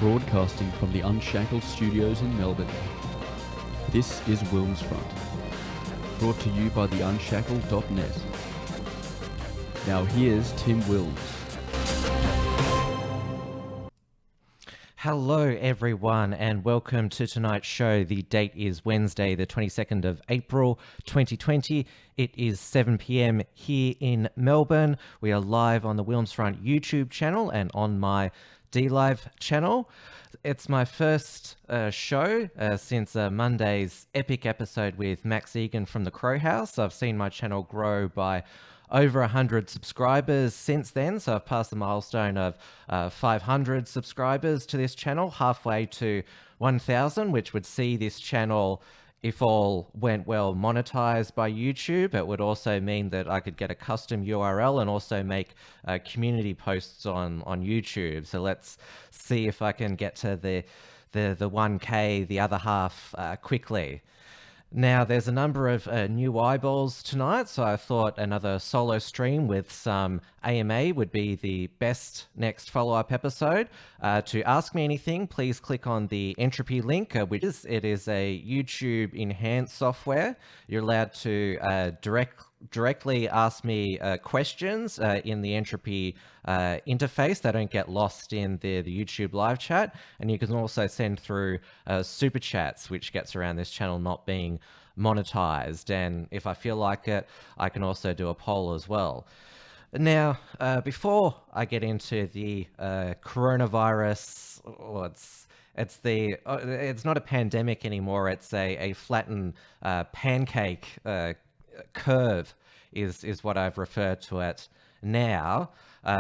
broadcasting from the Unshackled studios in Melbourne. This is WilmsFront, brought to you by the Unshackled.net. Now here's Tim Wilms. Hello everyone and welcome to tonight's show. The date is Wednesday the 22nd of April 2020. It is 7 p.m. here in Melbourne. We are live on the WilmsFront YouTube channel and on my D-Live channel. It's my first show since Monday's epic episode with Max Egan from the Crow House. I've seen my channel grow by over 100 subscribers since then, so I've passed the milestone of 500 subscribers to this channel, halfway to 1,000, which would see this channel, if all went well, monetized by YouTube. It would also mean that I could get a custom URL and also make community posts on YouTube. So let's see if I can get to the 1K, the other half, quickly. Now, there's a number of new eyeballs tonight, so I thought another solo stream with some AMA would be the best next follow-up episode. To ask me anything, please click on the Entropy link, which is a YouTube enhanced software. You're allowed to directly ask me questions in the Entropy interface. They don't get lost in the YouTube live chat. And you can also send through super chats, which gets around this channel not being monetized. And if I feel like it, I can also do a poll as well. Now, before I get into the coronavirus, well, it's not a pandemic anymore. It's a flattened pancake curve is what I've referred to it now,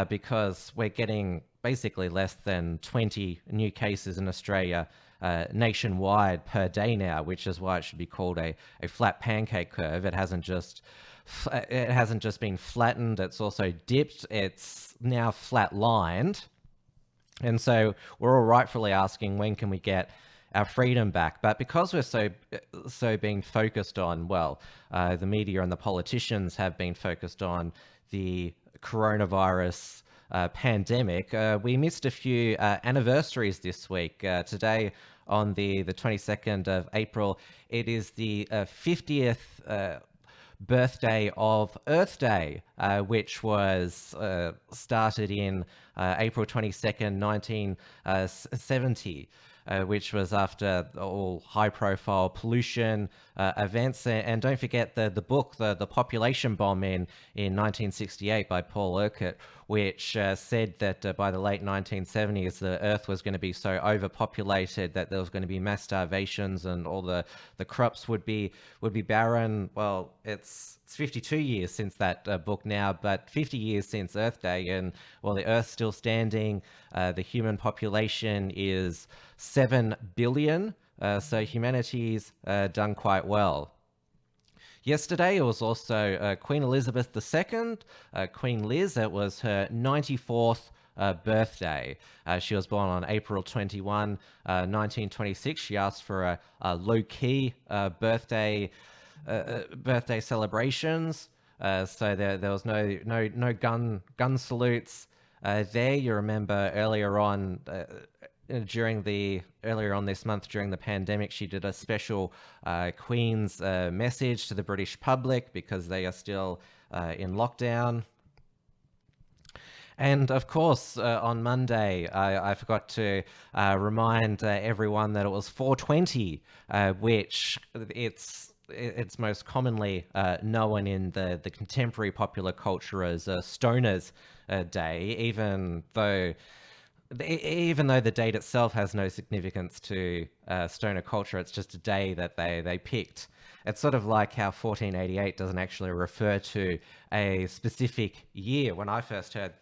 because we're getting basically less than 20 new cases in Australia nationwide per day now, which is why it should be called a flat pancake curve. It hasn't just been flattened, it's also dipped, it's now flat-lined. And so we're all rightfully asking, when can we get our freedom back? But because we're so being focused on, well, the media and the politicians have been focused on the coronavirus pandemic, we missed a few anniversaries this week. Today, on the 22nd of April, it is the 50th birthday of Earth Day, which was started in April 22nd, 1970. Which was after all high-profile pollution events. And don't forget the book, The Population Bomb in 1968 by Paul Urquhart, which said that by the late 1970s, the Earth was going to be so overpopulated that there was going to be mass starvations and all the crops would be barren. Well, it's 52 years since that book now, but 50 years since Earth Day, and well, the Earth's still standing. The human population is 7 billion, so humanity's done quite well. Yesterday, it was also Queen Elizabeth II, Queen Liz. It was her 94th birthday. She was born on April 21, 1926. She asked for a low-key birthday celebrations. So there was no gun salutes there. You remember earlier on this month during the pandemic, she did a special Queen's message to the British public because they are still in lockdown. And of course, on Monday, I forgot to remind everyone that it was 420, which it's most commonly known in the contemporary popular culture as Stoner's Day, even though the date itself has no significance to stoner culture. It's just a day that they picked. It's sort of like how 1488 doesn't actually refer to a specific year. When I first heard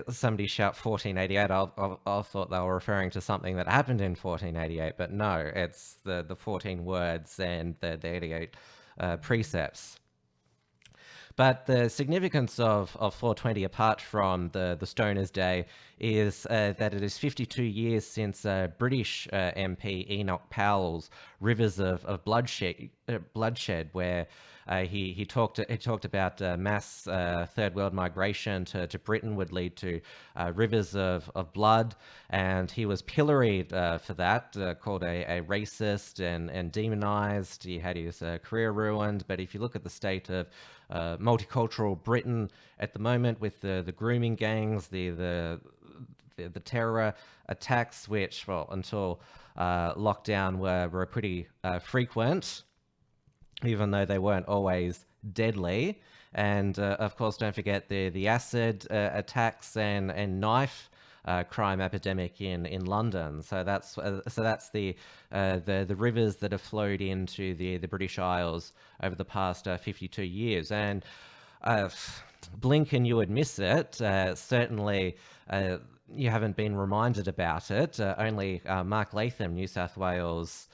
somebody shout 1488, I thought they were referring to something that happened in 1488, but no, it's the 14 words and the 88 precepts. But the significance of 420, apart from the Stoner's Day, is that it is 52 years since British MP Enoch Powell's Rivers of bloodshed, where He talked about mass third world migration to Britain would lead to rivers of blood, and he was pilloried for that, called a racist and demonized. He had his career ruined. But if you look at the state of multicultural Britain at the moment, with the grooming gangs, the terror attacks, which, well, until lockdown were pretty frequent, even though they weren't always deadly. And of course, don't forget the acid attacks and knife crime epidemic in London. So that's the rivers that have flowed into the British Isles over the past 52 years. And blink and you would miss it. Certainly, you haven't been reminded about it. Only Mark Latham, New South Wales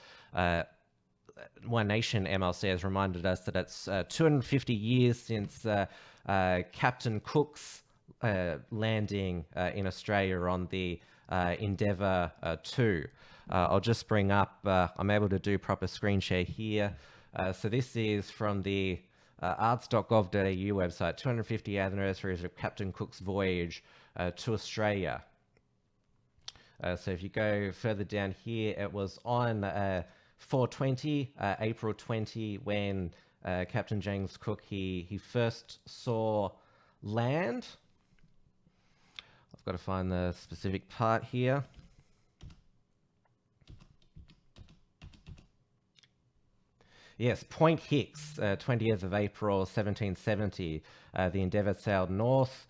One Nation MLC, has reminded us that it's 250 years since Captain Cook's landing in Australia on the Endeavour 2. I'll just bring up, I'm able to do proper screen share here. So this is from the arts.gov.au website, 250th anniversaries of Captain Cook's voyage to Australia. So if you go further down here, it was on 420, April 20, when Captain James Cook, he first saw land. I've got to find the specific part here. Yes, Point Hicks, 20th of April, 1770. The Endeavour sailed north,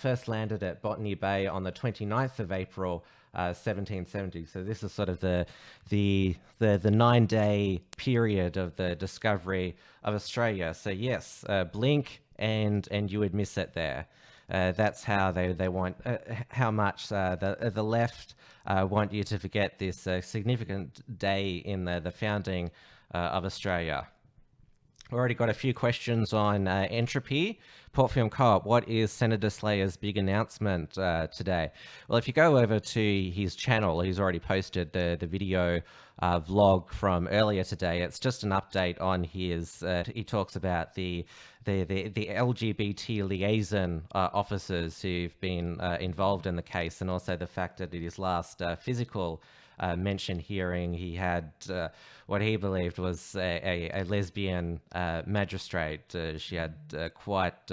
first landed at Botany Bay on the 29th of April, 1770. So this is sort of the 9-day period of the discovery of Australia. So yes, blink and you would miss it there. That's how they want, how much the left want you to forget this significant day in the founding of Australia. We've already got a few questions on entropy. Portfilm Co-op, what is Senator Slayer's big announcement today? Well, if you go over to his channel, he's already posted the video vlog from earlier today. It's just an update on his, he talks about the LGBT liaison officers who've been involved in the case, and also the fact that at his last physical mention hearing, he had what he believed was a lesbian magistrate. She had quite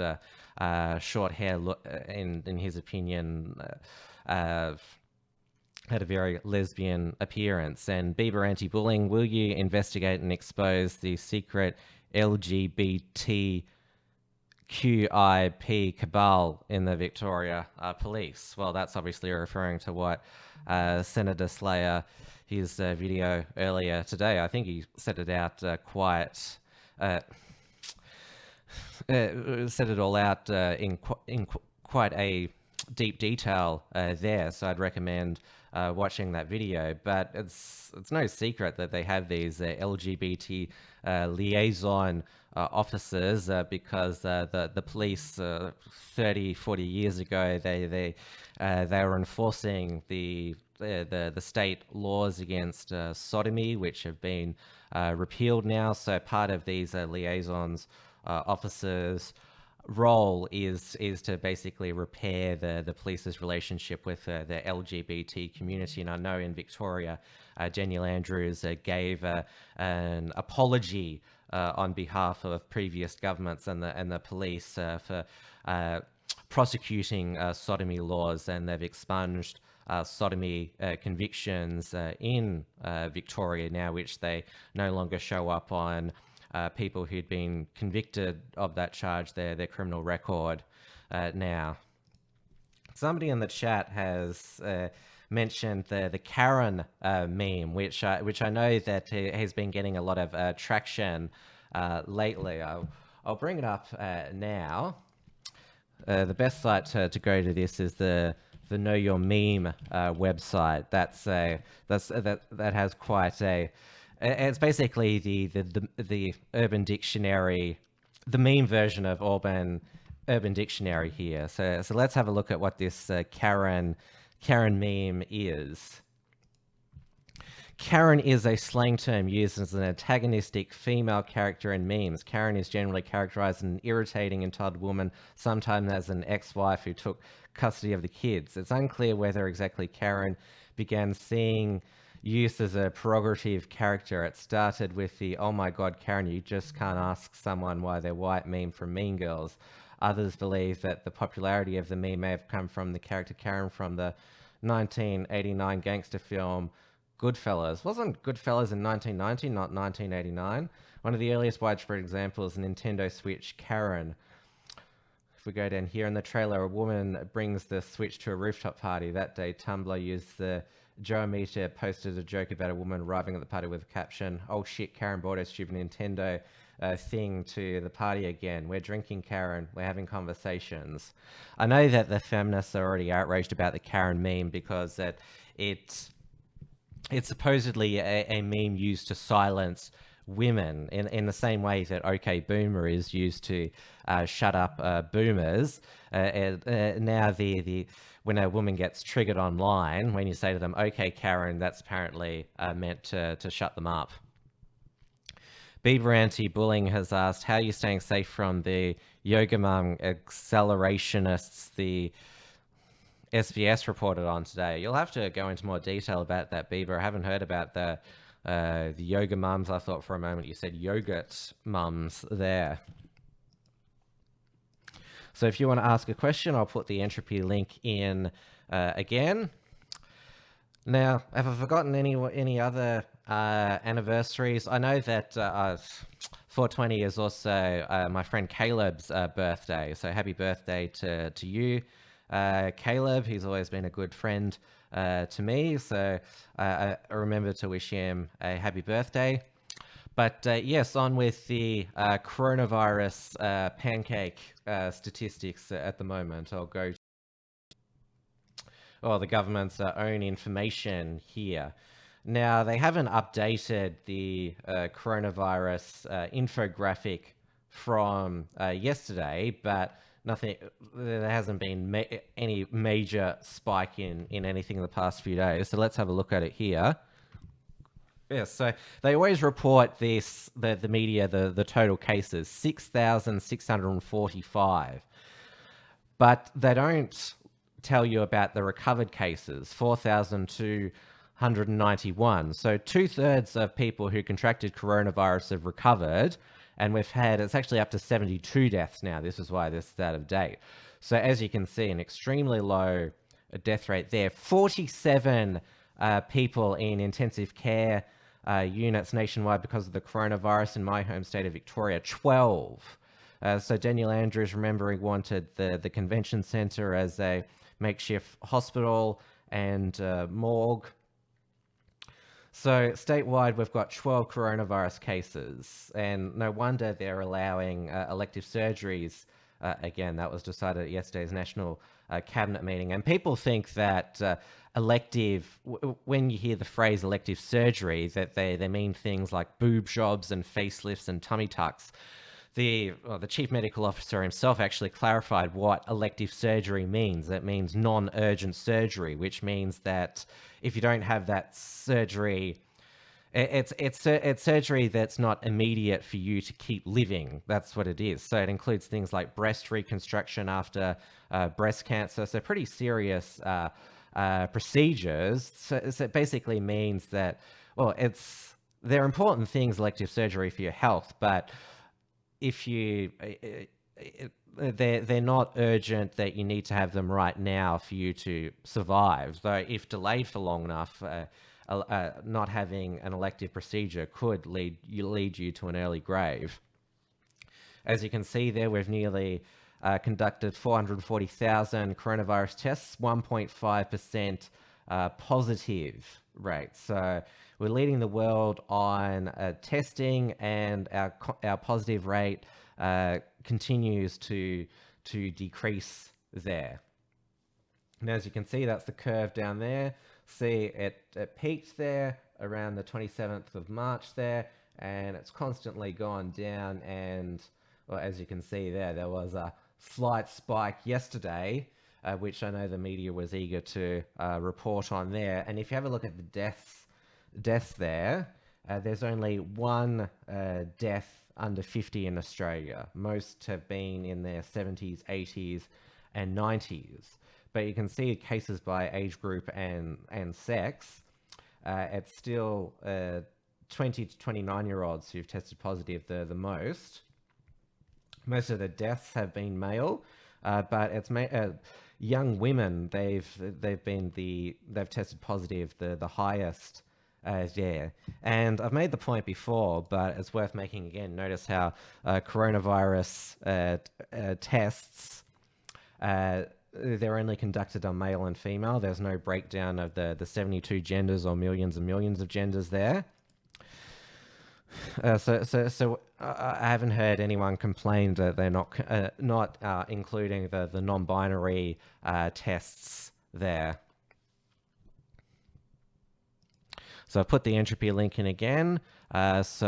short hair, in his opinion, had a very lesbian appearance. And Bieber anti-bullying, will you investigate and expose the secret LGBTQIP cabal in the Victoria Police? Well, that's obviously referring to what Senator Slayer, his video earlier today. I think he set it out set it all out in quite a deep detail there. So I'd recommend watching that video. But it's no secret that they have these LGBT liaison officers because the police 30, 40 years ago, they were enforcing the state laws against sodomy, which have been repealed now. So part of these liaisons officers' role is to basically repair the police's relationship with the LGBT community. And I know in Victoria, Daniel Andrews gave an apology on behalf of previous governments and the police for prosecuting sodomy laws, and they've expunged sodomy convictions in Victoria now, which they no longer show up on people who'd been convicted of that charge, their criminal record now. Somebody in the chat has mentioned the Karen meme, which I know that has been getting a lot of traction lately. I'll bring it up now. The best site to go to this is the Know Your Meme website. That has quite a. It's basically the Urban Dictionary, the meme version of Urban Dictionary here. So let's have a look at what this Karen meme is. Karen is a slang term used as an antagonistic female character in memes. Karen is generally characterized as an irritating, entitled woman, sometimes as an ex-wife who took custody of the kids. It's unclear whether exactly Karen began seeing use as a prerogative character. It started with the "oh my god, Karen, you just can't ask someone why they're white" meme from Mean Girls. Others believe that the popularity of the meme may have come from the character Karen from the 1989 gangster film Goodfellas. Wasn't Goodfellas in 1990, not 1989? One of the earliest widespread examples is Nintendo Switch Karen. If we go down here in the trailer, a woman brings the Switch to a rooftop party. That day, Tumblr used the Joe Meter, posted a joke about a woman arriving at the party with a caption, "Oh shit, Karen brought her stupid Nintendo thing to the party again. We're drinking, Karen. We're having conversations." I know that the feminists are already outraged about the Karen meme because it's supposedly a meme used to silence women in the same way that OK Boomer is used to shut up boomers. Now when a woman gets triggered online, when you say to them, "OK Karen," that's apparently meant to shut them up. Bieber Anti-Bullying has asked, how are you staying safe from the yoga mum accelerationists the SBS reported on today? You'll have to go into more detail about that, Bieber. I haven't heard about the yoga mums. I thought for a moment you said yogurt mums there. So if you want to ask a question, I'll put the entropy link in again. Now, have I forgotten any other anniversaries? I know that 420 is also my friend Caleb's birthday. So happy birthday to you, Caleb. He's always been a good friend to me. So I remember to wish him a happy birthday. But yes, on with the coronavirus pancake statistics at the moment. I'll go to the government's own information here. Now, they haven't updated the coronavirus infographic from yesterday, but there hasn't been any major spike in anything in the past few days. So let's have a look at it here. Yes, so they always report the media, the total cases, 6,645. But they don't tell you about the recovered cases, 4,291. So 2/3 of people who contracted coronavirus have recovered, and it's actually up to 72 deaths now. This is why this is out of date. So as you can see, an extremely low death rate there. 47 people in intensive care units nationwide because of the coronavirus. In my home state of Victoria, 12. So Daniel Andrews, remember, he wanted the convention centre as a makeshift hospital and morgue. So statewide, we've got 12 coronavirus cases, and no wonder they're allowing elective surgeries. Again, that was decided at yesterday's National Cabinet meeting. And people think that when you hear the phrase elective surgery, that they mean things like boob jobs and facelifts and tummy tucks. The chief medical officer himself actually clarified what elective surgery means. It means non-urgent surgery, which means that if you don't have that surgery, it's surgery that's not immediate for you to keep living. That's what it is. So it includes things like breast reconstruction after breast cancer. So pretty serious procedures. So it basically means that, they're important things, elective surgery, for your health, but if they're not urgent that you need to have them right now for you to survive. Though if delayed for long enough, not having an elective procedure could lead you to an early grave. As you can see there, we've nearly conducted 440,000 coronavirus tests, 1.5% positive rate. So we're leading the world on testing, and our positive rate continues to decrease there. Now, as you can see, that's the curve down there. See, it peaked there around the 27th of March there, and it's constantly gone down. And as you can see there was a slight spike yesterday, which I know the media was eager to report on there. And if you have a look at the deaths deaths there. There's only one death under 50 in Australia. Most have been in their 70s, 80s, and 90s. But you can see cases by age group and sex. It's still 20 to 29-year-olds who've tested positive the most. Most of the deaths have been male, but it's young women. They've tested positive the highest there. And I've made the point before, but it's worth making again. Notice how coronavirus tests, they're only conducted on male and female. There's no breakdown of the 72 genders or millions and millions of genders there. So I haven't heard anyone complain that they're not including the non-binary tests there. So I've put the entropy link in again. If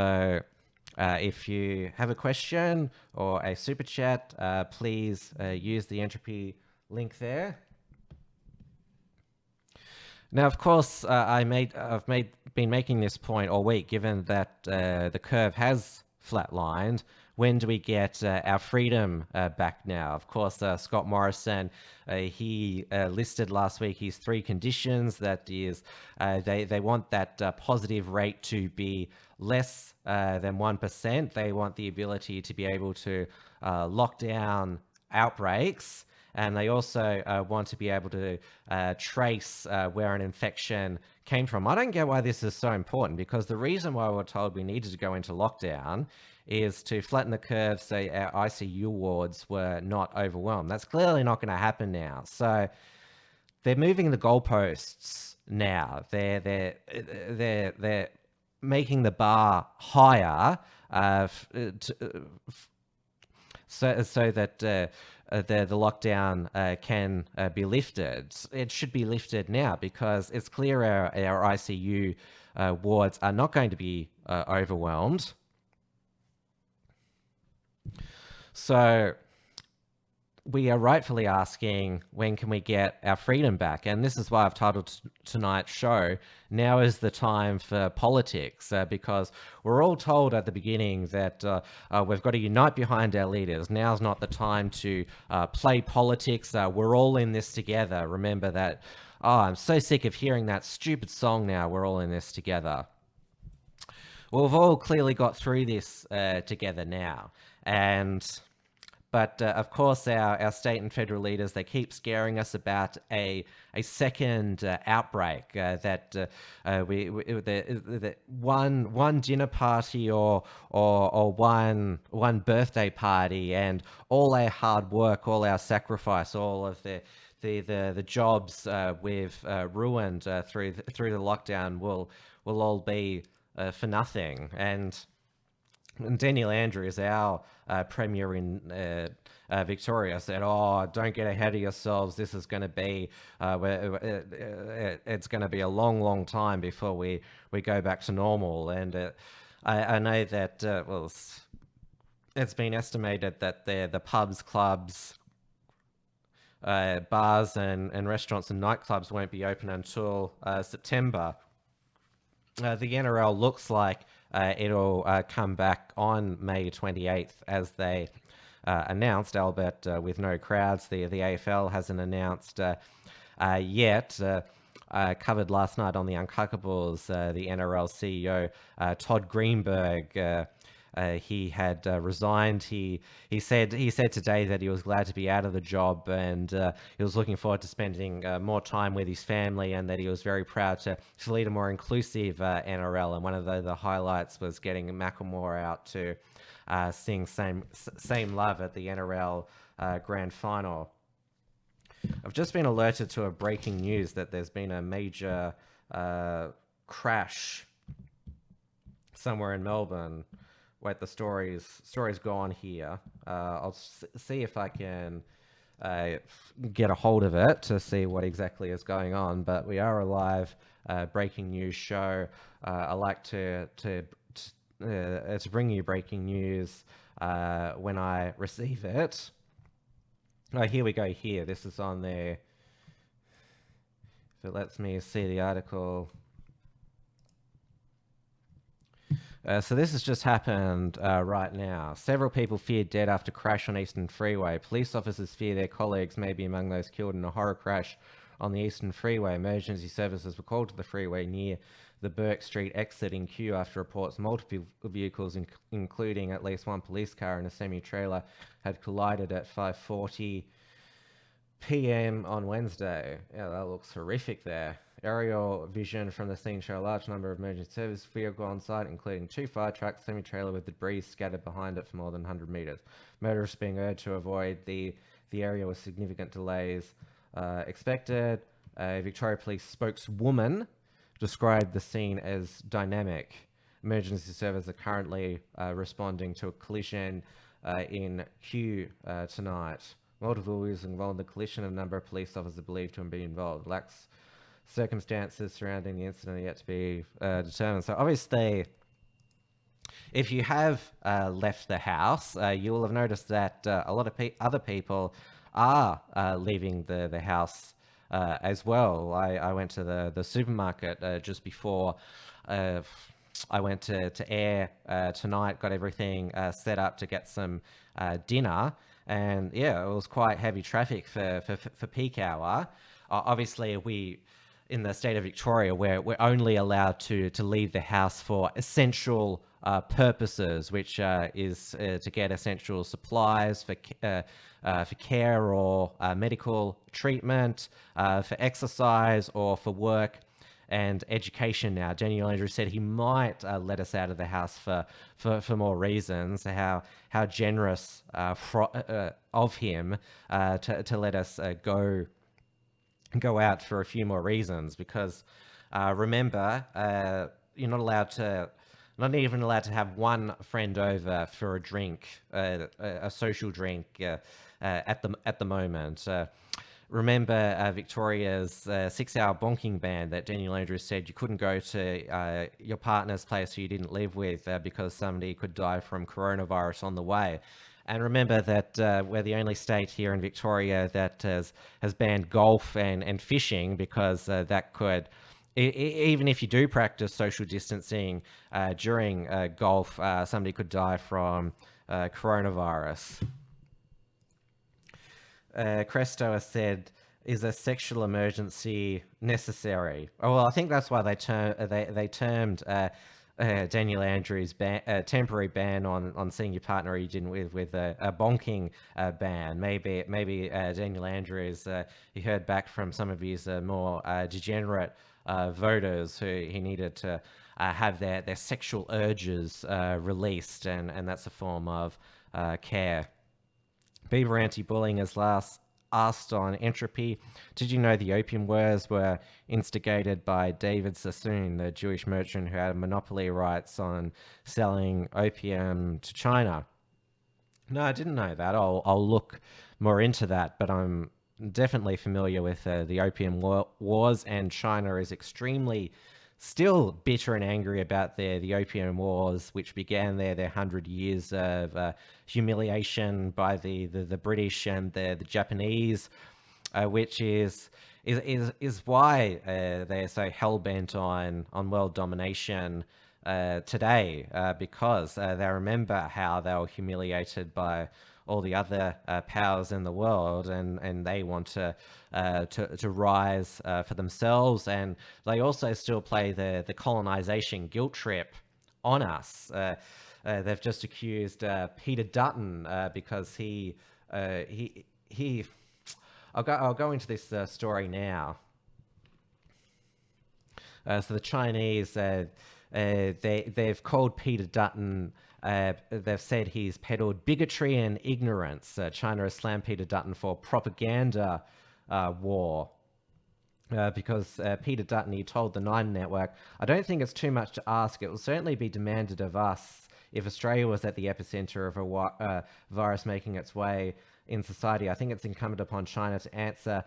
you have a question or a super chat, please use the entropy link there. Now, of course, I've been making this point all week, given that the curve has flatlined. When do we get our freedom back now? Of course, Scott Morrison, he listed last week his 3 conditions. That is, they want that positive rate to be less than 1%. They want the ability to be able to lock down outbreaks. And they also want to be able to trace where an infection came from. I don't get why this is so important, because the reason why we're told we needed to go into lockdown is to flatten the curve so our ICU wards were not overwhelmed. That's clearly not going to happen now. So they're moving the goalposts now. They're making the bar higher so that the lockdown can be lifted. It should be lifted now, because it's clear our ICU wards are not going to be overwhelmed. So we are rightfully asking, when can we get our freedom back? And this is why I've titled tonight's show, Now is the Time for Politics, because we're all told at the beginning that we've got to unite behind our leaders. Now's not the time to play politics. We're all in this together. Remember that. Oh, I'm so sick of hearing that stupid song now, we're all in this together. Well, we've all clearly got through this together now. But of course, our state and federal leaders, they keep scaring us about a second outbreak, that one dinner party or one birthday party, and all our hard work, all our sacrifice, all of the jobs we've ruined through the lockdown will all be for nothing. And Daniel Andrews, our premier in Victoria, said, "Oh, don't get ahead of yourselves. This is going to be it's going to be a long, long time before we go back to normal." And I know that it's been estimated that the pubs, clubs, bars, and restaurants and nightclubs won't be open until September. The NRL looks like it'll come back on May 28th, as they announced, albeit with no crowds. The AFL hasn't announced yet. Covered last night on the Unshackled, the NRL CEO, Todd Greenberg, he had resigned. He said today that he was glad to be out of the job, and he was looking forward to spending more time with his family, and that he was very proud to lead a more inclusive NRL. And one of the highlights was getting Macklemore out to sing Same Love at the NRL Grand Final. I've just been alerted to a breaking news that there's been a major crash somewhere in Melbourne. Wait, the story's gone here. I'll see if I can get a hold of it to see what exactly is going on. But we are a live breaking news show. I like to bring you breaking news when I receive it. Oh, here we go. Here, this is on there. If it lets me see the article. So this has just happened right now. Several people feared dead after crash on Eastern Freeway. Police officers fear their colleagues may be among those killed in a horror crash on the Eastern Freeway. Emergency services were called to the freeway near the Burke Street exit in queue after reports multiple vehicles, including at least one police car and a semi-trailer, had collided at 5:40 p.m. on Wednesday. Yeah, that looks horrific there. Aerial vision from the scene show a large number of emergency service vehicles on site, including 2 fire trucks, semi-trailer with debris scattered behind it for more than 100 meters. Motorists being urged to avoid the area with significant delays expected. A Victoria Police spokeswoman described the scene as dynamic. Emergency services are currently responding to a collision in Kew tonight. Multiple wheels involved in the collision, and a number of police officers are believed to have been involved. Lax circumstances surrounding the incident are yet to be determined. So obviously, if you have left the house, you will have noticed that a lot of other people are leaving the house as well. I went to the supermarket just before I went to air tonight, got everything set up to get some dinner. And yeah, it was quite heavy traffic for peak hour. Obviously, in the state of Victoria, we're only allowed to leave the house for essential purposes, which is to get essential supplies for care or medical treatment, for exercise or for work and education. Now, Daniel Andrews said he might let us out of the house for more reasons. How generous of him to let us go out for a few more reasons, because remember, you're not even allowed to have one friend over for a drink, a social drink at the moment. Remember Victoria's 6-hour bonking ban that Daniel Andrews said you couldn't go to your partner's place who you didn't live with because somebody could die from coronavirus on the way. And remember that we're the only state here in Victoria that has banned golf and fishing, because that could, even if you do practice social distancing during golf, somebody could die from coronavirus. Cresto has said, is a sexual emergency necessary? Oh, well, I think that's why they termed Daniel Andrews' temporary ban on seeing your partner you didn't with a bonking ban. Maybe Daniel Andrews, he heard back from some of his more degenerate voters who he needed to have their sexual urges released, and that's a form of care. Beaver Anti-Bullying has last asked on Entropy, did you know the opium wars were instigated by David Sassoon, the Jewish merchant who had monopoly rights on selling opium to China? No, I didn't know that. I'll look more into that, but I'm definitely familiar with the opium wars, and China is extremely still bitter and angry about the opium wars, which began their 100 years of humiliation by the British and the Japanese, which is why they're so hell-bent on world domination today, because they remember how they were humiliated by all the other powers in the world, and they want to rise for themselves, and they also still play the colonization guilt trip on us. They've just accused Peter Dutton because he I'll go into this story now. So the Chinese, they've called Peter Dutton. They've said he's peddled bigotry and ignorance. China has slammed Peter Dutton for propaganda war. Because Peter Dutton, he told the Nine Network, I don't think it's too much to ask. It will certainly be demanded of us if Australia was at the epicenter of a virus making its way in society. I think it's incumbent upon China to answer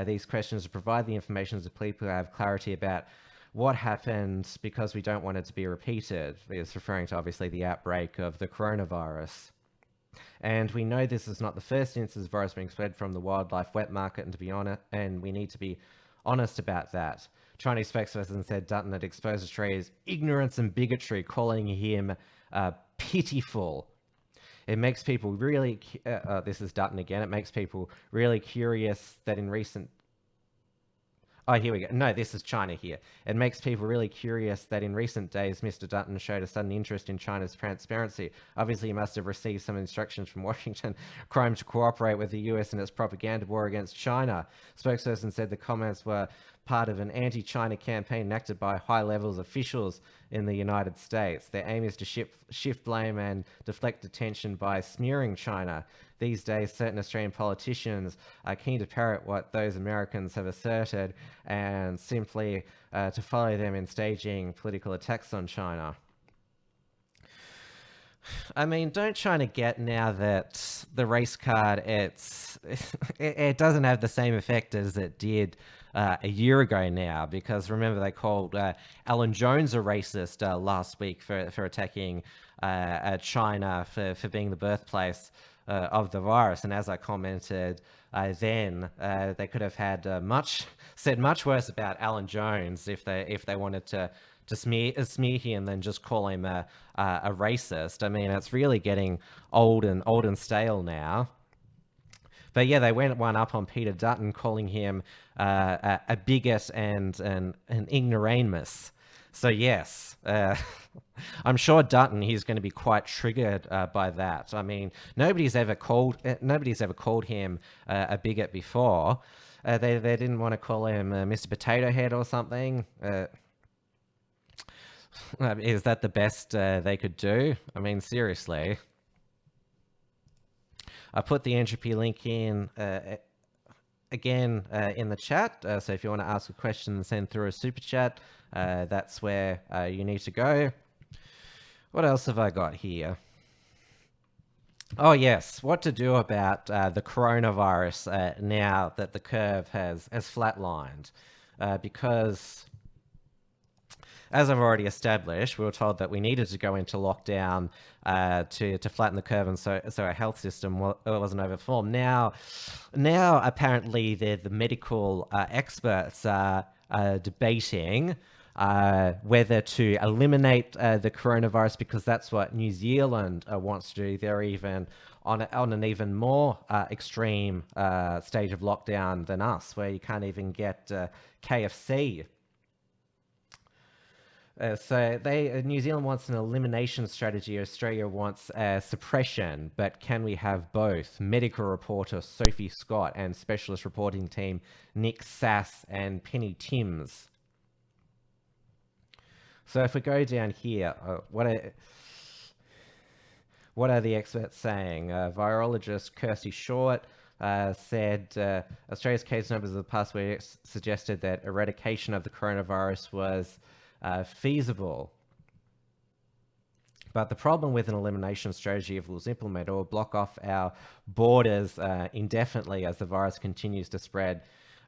these questions, to provide the information so people have clarity about what happened, because we don't want it to be repeated. It's referring to, obviously, the outbreak of the coronavirus. And we know this is not the first instance of virus being spread from the wildlife wet market, and to be honest, and we need to be honest about that. Chinese spokesperson said Dutton had exposed Australia's ignorance and bigotry, calling him pitiful. It makes people really, this is Dutton again, it makes people really curious that in recent... Oh, here we go. No, this is China here. It makes people really curious that in recent days, Mr. Dutton showed a sudden interest in China's transparency. Obviously, he must have received some instructions from Washington, crime to cooperate with the US in its propaganda war against China. Spokesperson said the comments were part of an anti-China campaign enacted by high-levels officials in the United States. Their aim is to shift blame and deflect attention by smearing China. These days, certain Australian politicians are keen to parrot what those Americans have asserted and simply to follow them in staging political attacks on China. I mean, don't China get now that the race card, it doesn't have the same effect as it did a year ago now, because remember they called Alan Jones a racist last week for attacking China for being the birthplace of the virus. And as I commented then, they could have had said much worse about Alan Jones if they wanted to smear him than just call him a racist. I mean, it's really getting old and stale now. But yeah, they went one up on Peter Dutton, calling him a bigot and an ignoramus. So yes, I'm sure Dutton, he's going to be quite triggered by that. I mean, nobody's ever called him a bigot before. They didn't want to call him Mr. Potato Head or something. Is that the best they could do? I mean, seriously. I put the entropy link in again in the chat. So if you want to ask a question, send through a super chat. That's where you need to go. What else have I got here? Oh yes, what to do about the coronavirus now that the curve has flatlined, because as I've already established, we were told that we needed to go into lockdown to flatten the curve, and so our health system wasn't overperformed. Now apparently the medical experts are debating whether to eliminate the coronavirus, because that's what New Zealand wants to do. They're even on an even more extreme stage of lockdown than us, where you can't even get KFC. So New Zealand wants an elimination strategy. Australia wants suppression, but can we have both? Medical reporter Sophie Scott and specialist reporting team Nick Sass and Penny Timms. So if we go down here, what are the experts saying? Virologist Kirsty Short said Australia's case numbers of the past week suggested that eradication of the coronavirus was feasible. But the problem with an elimination strategy, if it was implemented, will block off our borders indefinitely as the virus continues to spread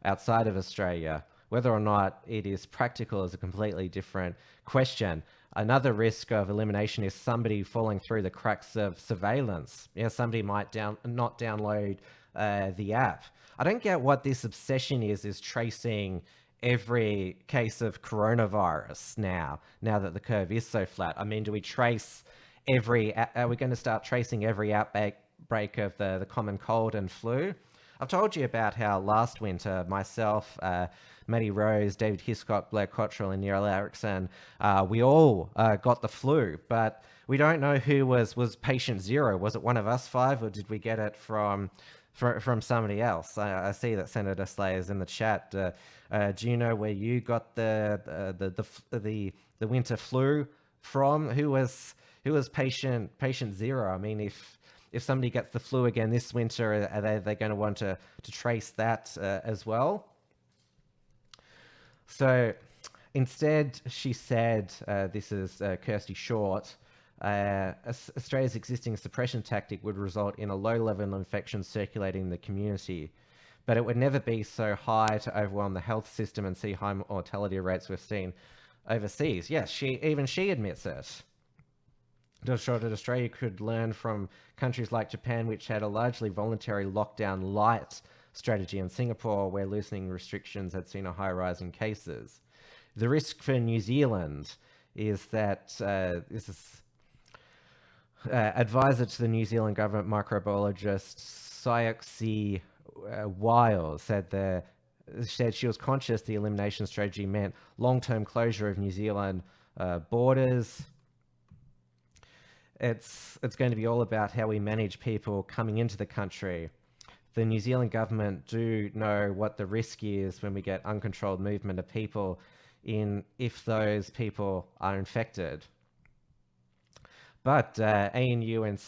outside of Australia. Whether or not it is practical is a completely different question. Another risk of elimination is somebody falling through the cracks of surveillance. Somebody might not download the app. I don't get what this obsession is tracing every case of coronavirus now that the curve is so flat. I mean, do we trace are we going to start tracing every outbreak of the common cold and flu? I've told you about how last winter, myself, Matty Rose, David Hiscock, Blair Cottrell, and Neil Erickson, we all got the flu, but we don't know who was patient zero. Was it one of us five, or did we get it from somebody else? I see that Senator Slayer's in the chat. Do you know where you got the winter flu from? Who was patient zero? I mean, if somebody gets the flu again this winter, are they going to want to trace that as well? So instead, she said, this is Kirsty Short, Australia's existing suppression tactic would result in a low level of infection circulating in the community, but it would never be so high to overwhelm the health system and see high mortality rates we've seen overseas. Yes, she admits it. That Australia could learn from countries like Japan, which had a largely voluntary lockdown light strategy, and Singapore, where loosening restrictions had seen a high rise in cases. The risk for New Zealand is that this is advisor to the New Zealand government, microbiologist Syoxi Weil, said she was conscious the elimination strategy meant long-term closure of New Zealand borders. It's going to be all about how we manage people coming into the country. The New Zealand government do know what the risk is when we get uncontrolled movement of people if those people are infected. But ANU and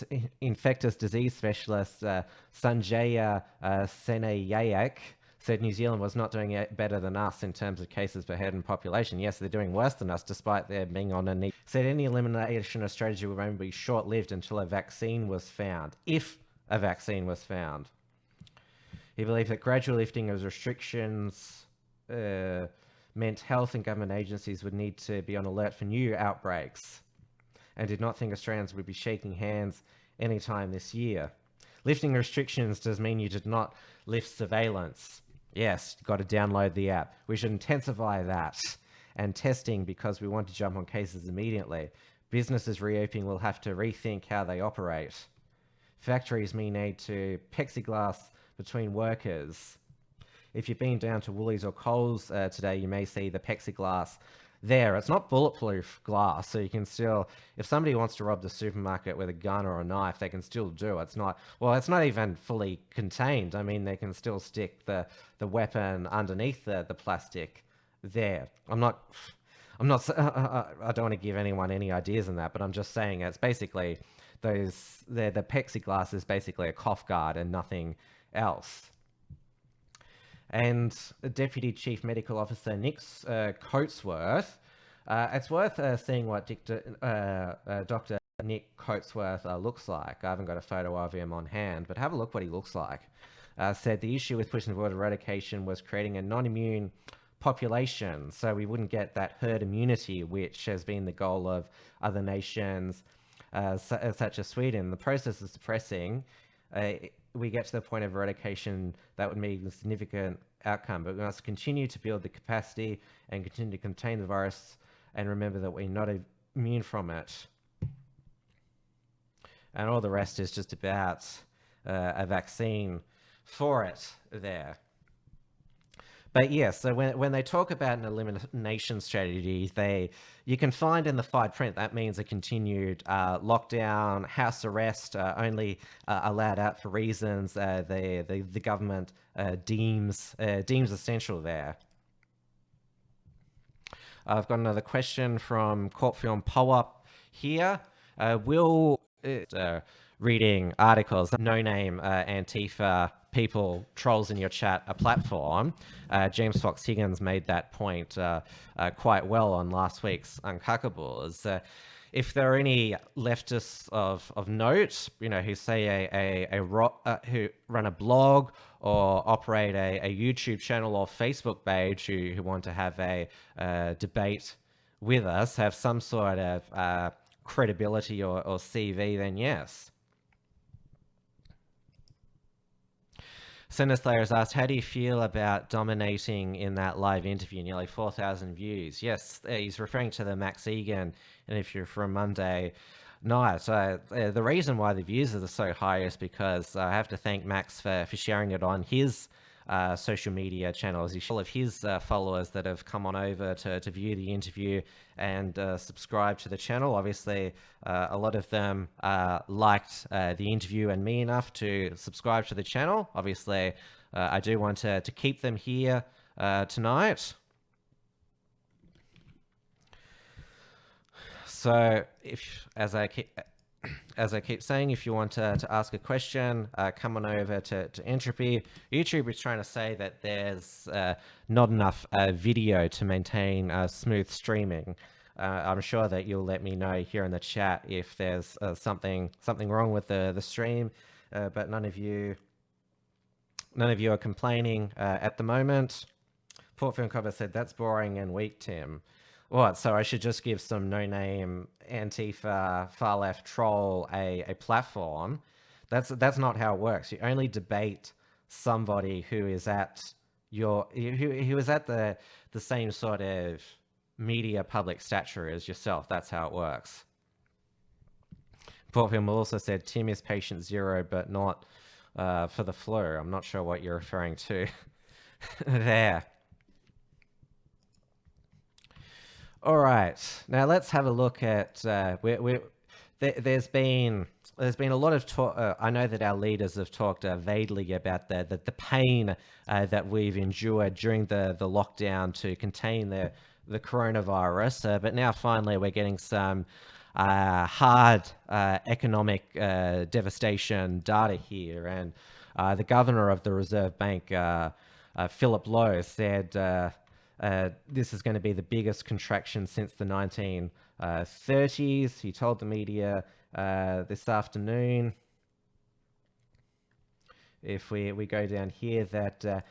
infectious disease specialist Sanjaya Senayayak said New Zealand was not doing it better than us in terms of cases per head and population. Yes, they're doing worse than us despite their being on a need. Said any elimination of strategy would only be short-lived until a vaccine was found, if a vaccine was found. He believed that gradual lifting of restrictions meant health and government agencies would need to be on alert for new outbreaks, and did not think Australians would be shaking hands anytime this year. Lifting restrictions does mean you did not lift surveillance. Yes, you've got to download the app. We should intensify that and testing because we want to jump on cases immediately. Businesses reopening will have to rethink how they operate. Factories may need to plexiglass between workers. If you've been down to Woolies or Coles today, you may see the plexiglass there. It's not bulletproof glass, so you can still, if somebody wants to rob the supermarket with a gun or a knife, they can still do it. It's not even fully contained. I mean, they can still stick the weapon underneath the plastic there. I don't want to give anyone any ideas on that, but I'm just saying it's basically the plexiglass is basically a cough guard and nothing else. And Deputy Chief Medical Officer Nick Coatsworth, it's worth seeing what Dr. Nick Coatsworth looks like. I haven't got a photo of him on hand, but have a look what he looks like. Said the issue with pushing forward eradication was creating a non-immune population, so we wouldn't get that herd immunity, which has been the goal of other nations such as Sweden. The process of suppressing we get to the point of eradication, that would mean a significant outcome. But we must continue to build the capacity and continue to contain the virus and remember that we're not immune from it. And all the rest is just about a vaccine for it there. But yes, so when they talk about an elimination strategy, you can find in the fine print that means a continued lockdown, house arrest, only allowed out for reasons the government deems essential there. I've got another question from Courtfilm Poap here. Reading articles, no-name Antifa people, trolls in your chat, a platform. James Fox Higgins made that point quite well on last week's Unshackled. If there are any leftists of note, who say who run a blog or operate a YouTube channel or Facebook page who want to have a debate with us, have some sort of credibility or CV, then yes. Sinister has asked, how do you feel about dominating in that live interview? Nearly 4,000 views. Yes, he's referring to the Max Egan interview from Monday night. The reason why the views are so high is because I have to thank Max for sharing it on his social media channels. He's full of his followers that have come on over to view the interview and subscribe to the channel. Obviously, a lot of them liked the interview and me enough to subscribe to the channel. Obviously, I do want to keep them here tonight. So, as I keep saying, if you want to ask a question, come on over to Entropy. YouTube is trying to say that there's not enough video to maintain smooth streaming. I'm sure that you'll let me know here in the chat if there's something wrong with the stream, but none of you are complaining at the moment. Portfilm Cover said, that's boring and weak, Tim. What, so I should just give some no-name Antifa far-left troll a platform? That's not how it works. You only debate somebody who is at who is at the same sort of media public stature as yourself. That's how it works. Port Film also said Tim is patient zero, but not for the flu. I'm not sure what you're referring to there. All right, now let's have a look at there's been a lot of talk. I know that our leaders have talked vaguely about the pain that we've endured during the lockdown to contain the coronavirus, but now finally we're getting some hard economic devastation data here. And the governor of the Reserve Bank, Philip Lowe, said this is going to be the biggest contraction since the 1930s. He told the media this afternoon, if we go down here, that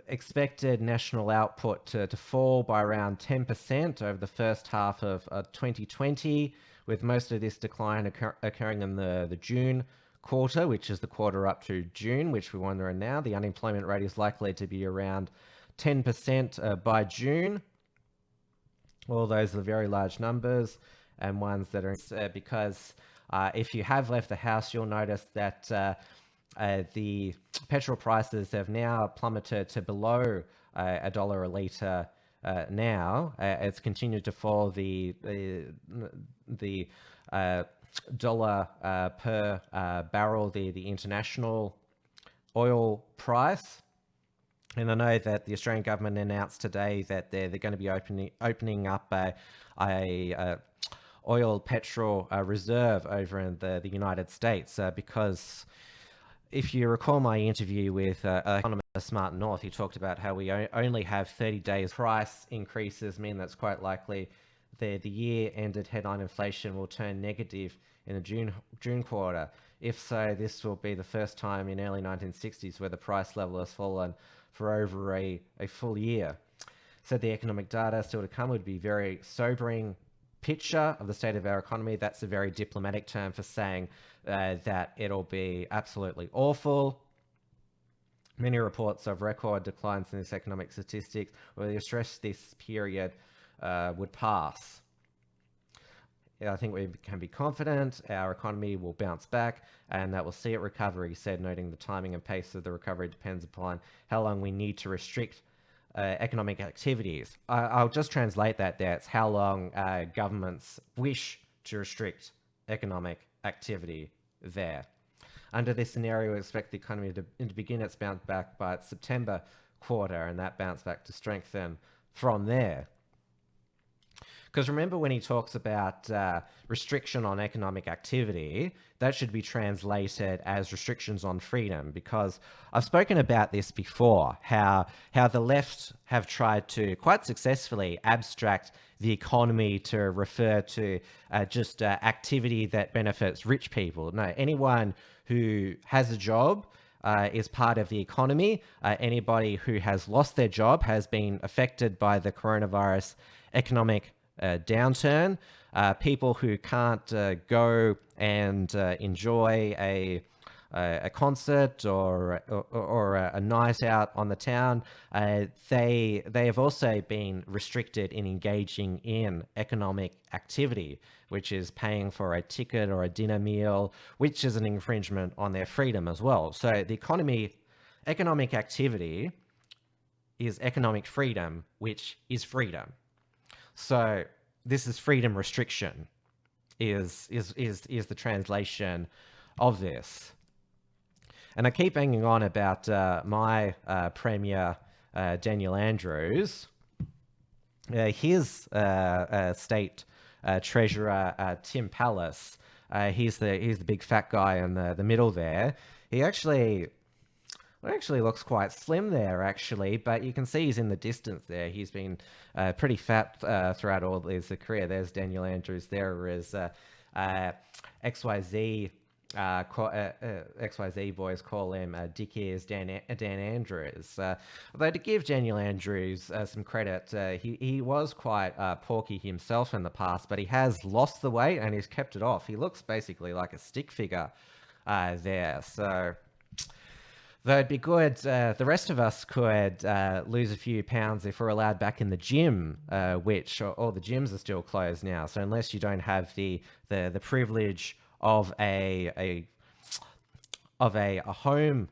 expected national output to fall by around 10% over the first half of 2020, with most of this decline occurring in the June quarter, which is the quarter up to June, which we're wondering now. The unemployment rate is likely to be around 10% by June. All those are very large numbers, and ones that are because if you have left the house, you'll notice that the petrol prices have now plummeted to below $1 a litre now. It's continued to fall. The dollar per barrel, the international oil price. And I know that the Australian government announced today that they're going to be opening up a oil petrol reserve over in the United States, because if you recall my interview with economist Martin North, he talked about how we only have 30 days. Price increases mean that's quite likely the year-ended headline inflation will turn negative in the June quarter. If so, this will be the first time in early 1960s where the price level has fallen for over a full year. Said the economic data still to come would be very sobering picture of the state of our economy. That's a very diplomatic term for saying that it'll be absolutely awful. Many reports of record declines in this economic statistics, where the stress this period would pass. I think we can be confident our economy will bounce back and that we'll see it recover, he said, noting the timing and pace of the recovery depends upon how long we need to restrict economic activities. I'll just translate that there. It's how long governments wish to restrict economic activity there. Under this scenario, we expect the economy to begin its bounce back by its September quarter, and that bounce back to strengthen from there. Because remember, when he talks about restriction on economic activity, that should be translated as restrictions on freedom, because I've spoken about this before, how the left have tried to quite successfully abstract the economy to refer to just activity that benefits rich people. No, anyone who has a job is part of the economy. Anybody who has lost their job has been affected by the coronavirus economic downturn. People who can't go and enjoy a concert or a night out on the town, they have also been restricted in engaging in economic activity, which is paying for a ticket or a dinner meal, which is an infringement on their freedom as well. So the economic activity is economic freedom, which is freedom. So this is freedom restriction is the translation of this. And I keep banging on about my Premier, Daniel Andrews. His state treasurer, Tim Pallas, he's the big fat guy in the middle there. He actually looks quite slim there, actually, but you can see he's in the distance there. He's been pretty fat throughout all his career. There's Daniel Andrews. There is XYZ. XYZ boys call him Dick Ears Dan Andrews. Although to give Daniel Andrews some credit, he was quite porky himself in the past, but he has lost the weight and he's kept it off. He looks basically like a stick figure there. So Though it'd be good, the rest of us could lose a few pounds if we're allowed back in the gym, which all the gyms are still closed now. So unless you don't have the privilege of a home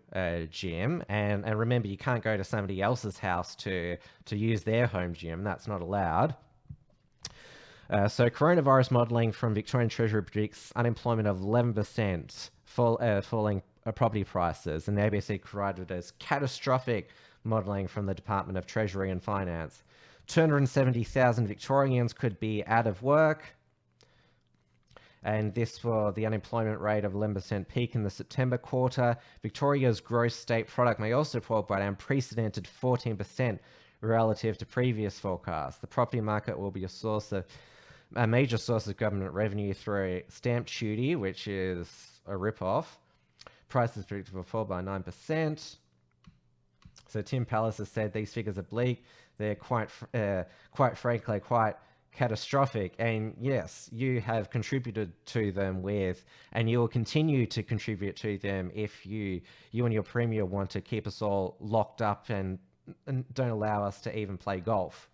gym, and remember, you can't go to somebody else's house to use their home gym. That's not allowed. So coronavirus modelling from Victorian Treasury predicts unemployment of 11%, falling property prices, and the ABC provided as catastrophic modelling from the Department of Treasury and Finance. 270,000 Victorians could be out of work, and this for the unemployment rate of 11% peak in the September quarter. Victoria's gross state product may also fall by an unprecedented 14% relative to previous forecasts. The property market will be a major source of government revenue through stamp duty, which is a rip-off. Prices predicted to fall by 9%. So Tim Pallas has said these figures are bleak. They're quite frankly, quite catastrophic. And yes, you have contributed to them and you will continue to contribute to them if you and your Premier want to keep us all locked up and don't allow us to even play golf.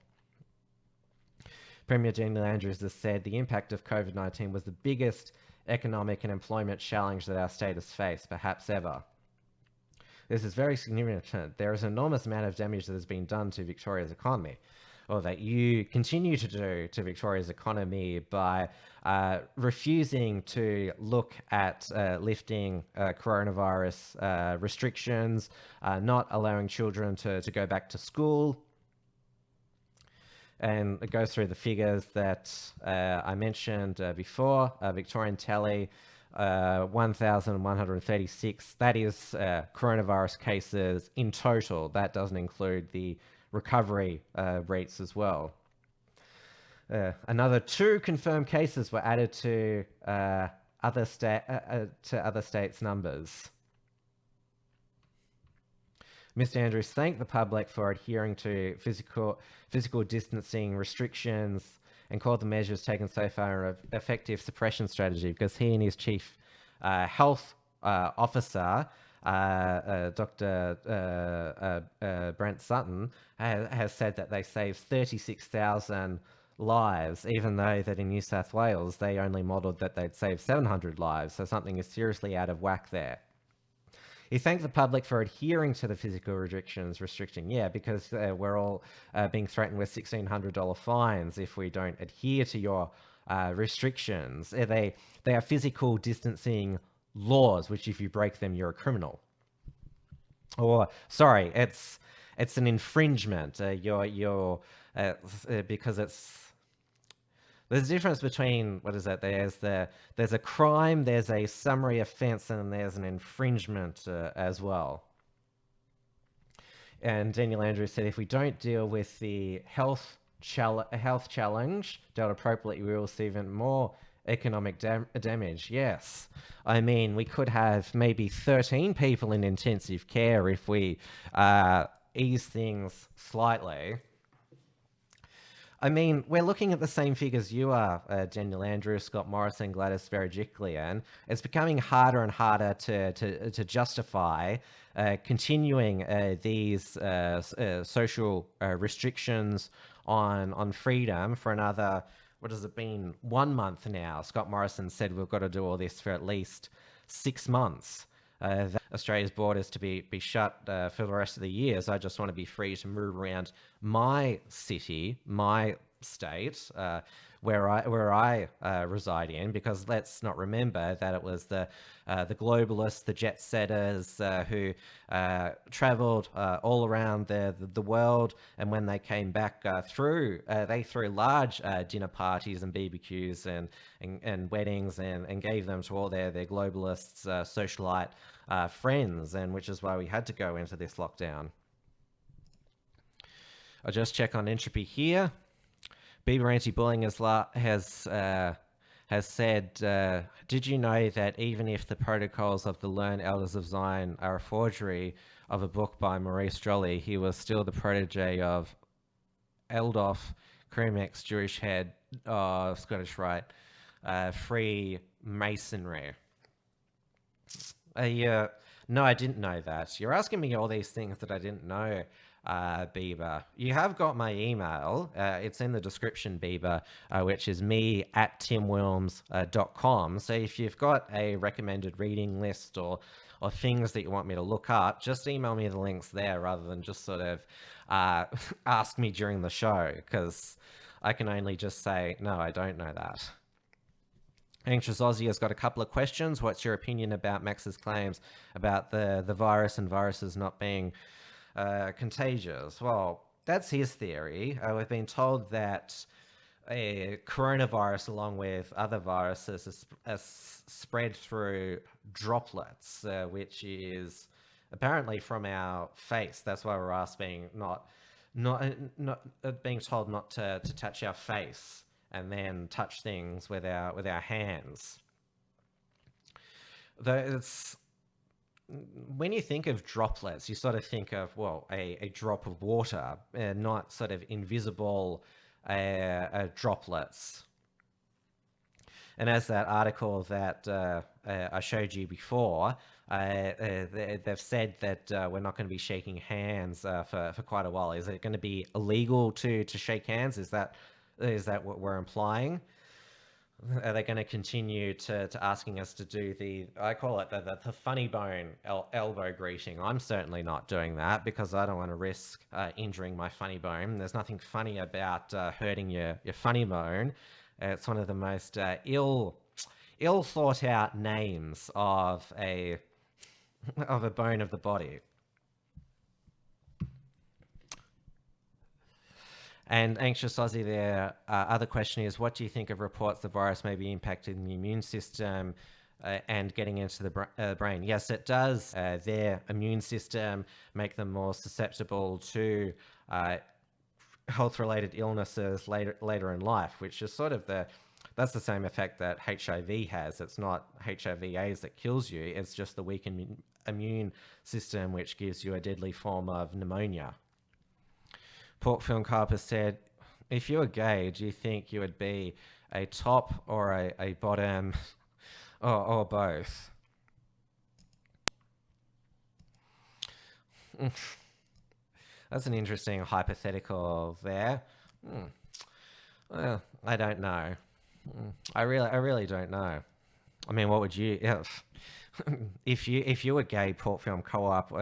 Premier Daniel Andrews has said the impact of COVID-19 was the biggest economic and employment challenge that our state has faced, perhaps ever. This is very significant. There is an enormous amount of damage that has been done to Victoria's economy, or that you continue to do to Victoria's economy by refusing to look at lifting coronavirus restrictions, not allowing children to go back to school. And it goes through the figures that I mentioned before. Victorian tally, 1,136. That is coronavirus cases in total. That doesn't include the recovery rates as well. Another 2 confirmed cases were added to other states' numbers. Mr. Andrews thanked the public for adhering to physical distancing restrictions and called the measures taken so far an effective suppression strategy, because he and his chief health officer, Dr. Brent Sutton, has said that they saved 36,000 lives, even though that in New South Wales they only modelled that they'd saved 700 lives. So something is seriously out of whack there. He thanked the public for adhering to the physical restriction. Yeah, because we're all being threatened with $1,600 fines if we don't adhere to your restrictions. They are physical distancing laws, which if you break them, you're a criminal. Or sorry, it's an infringement. Because there's a difference between, what is that? There's a crime, there's a summary offence, and there's an infringement as well. And Daniel Andrews said, if we don't deal with the health challenge dealt appropriately, we will see even more economic damage. Yes. I mean, we could have maybe 13 people in intensive care if we ease things slightly. I mean, we're looking at the same figures you are, Daniel Andrews, Scott Morrison, Gladys Berejiklian. It's becoming harder and harder to justify continuing these social restrictions on freedom for another, what has it been, 1 month now. Scott Morrison said we've got to do all this for at least 6 months. Australia's borders to be shut for the rest of the year. So I just want to be free to move around my city, my state, where I reside in, because let's not remember that it was the globalists, the jet setters who travelled all around the world, and when they came back they threw large dinner parties and BBQs and weddings and gave them to all their globalists socialite friends, and which is why we had to go into this lockdown. I'll just check on entropy here. Bieber Anti-Bullying has said, did you know that even if the protocols of the Learned Elders of Zion are a forgery of a book by Maurice Joly, he was still the protege of Eldolf Kremeck's Jewish head, Scottish Rite, Freemasonry. No, I didn't know that. You're asking me all these things that I didn't know, Bieber. You have got my email. It's in the description, Bieber, which is me at timwilms.com. So if you've got a recommended reading list or things that you want me to look up, just email me the links there rather than just sort of ask me during the show, because I can only just say, no, I don't know that. Anxious Aussie has got a couple of questions. What's your opinion about Max's claims about the virus and viruses not being contagious? Well, that's his theory. We've been told that a coronavirus, along with other viruses, is spread through droplets, which is apparently from our face. That's why we're asked being not being told not to touch our face and then touch things with our hands. It's, when you think of droplets, you sort of think of, well, a drop of water, not sort of invisible droplets. And as that article that I showed you before, they've said that we're not going to be shaking hands for quite a while. Is it going to be illegal to shake hands? Is that what we're implying? Are they going to continue to asking us to do I call it the funny bone elbow greeting? I'm certainly not doing that because I don't want to risk injuring my funny bone. There's nothing funny about hurting your funny bone. It's one of the most ill thought out names of a bone of the body. And Anxious Aussie, their other question is, what do you think of reports the virus may be impacting the immune system and getting into the brain? Yes, it does. Their immune system make them more susceptible to health-related illnesses later in life, which is sort of that's the same effect that HIV has. It's not HIV/AIDS that kills you. It's just the weak immune system, which gives you a deadly form of pneumonia. Port Film Carper said, if you were gay, do you think you would be a top or a bottom or both? That's an interesting hypothetical there. Well, I don't know. I really don't know. I mean, what would you, if you were gay, Port Film Co-op,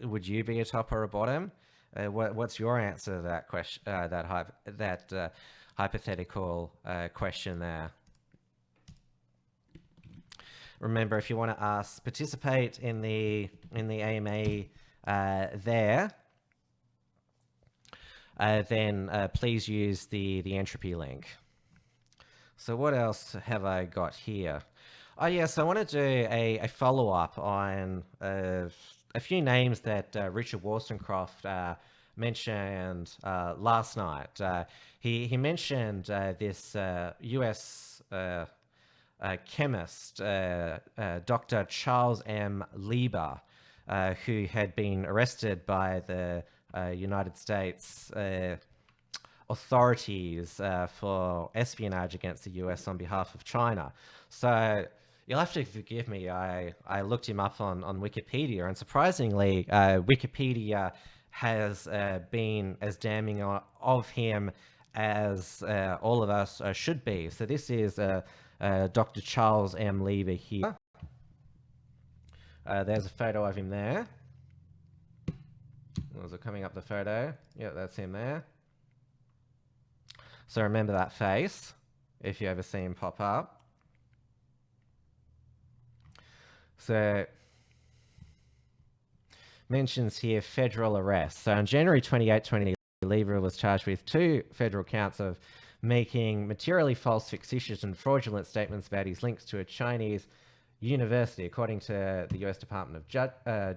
would you be a top or a bottom? What's your answer to that question? That hypothetical question there. Remember, if you want to participate in the AMA there, then please use the entropy link. So what else have I got here? Oh yes, I want to do a follow-up on a few names that Richard Wollstonecroft mentioned last night. He mentioned this US chemist, Dr. Charles M. Lieber, who had been arrested by the United States authorities for espionage against the US on behalf of China. So you'll have to forgive me. I looked him up on Wikipedia, and surprisingly, Wikipedia has been as damning of him as all of us should be. So this is Dr. Charles M. Lieber here. There's a photo of him there. Was it coming up the photo? Yeah, that's him there. So remember that face, if you ever see him pop up. So, mentions here federal arrest. So on January 28, 2020, Lieber was charged with 2 federal counts of making materially false, fictitious, and fraudulent statements about his links to a Chinese university, according to the US Department of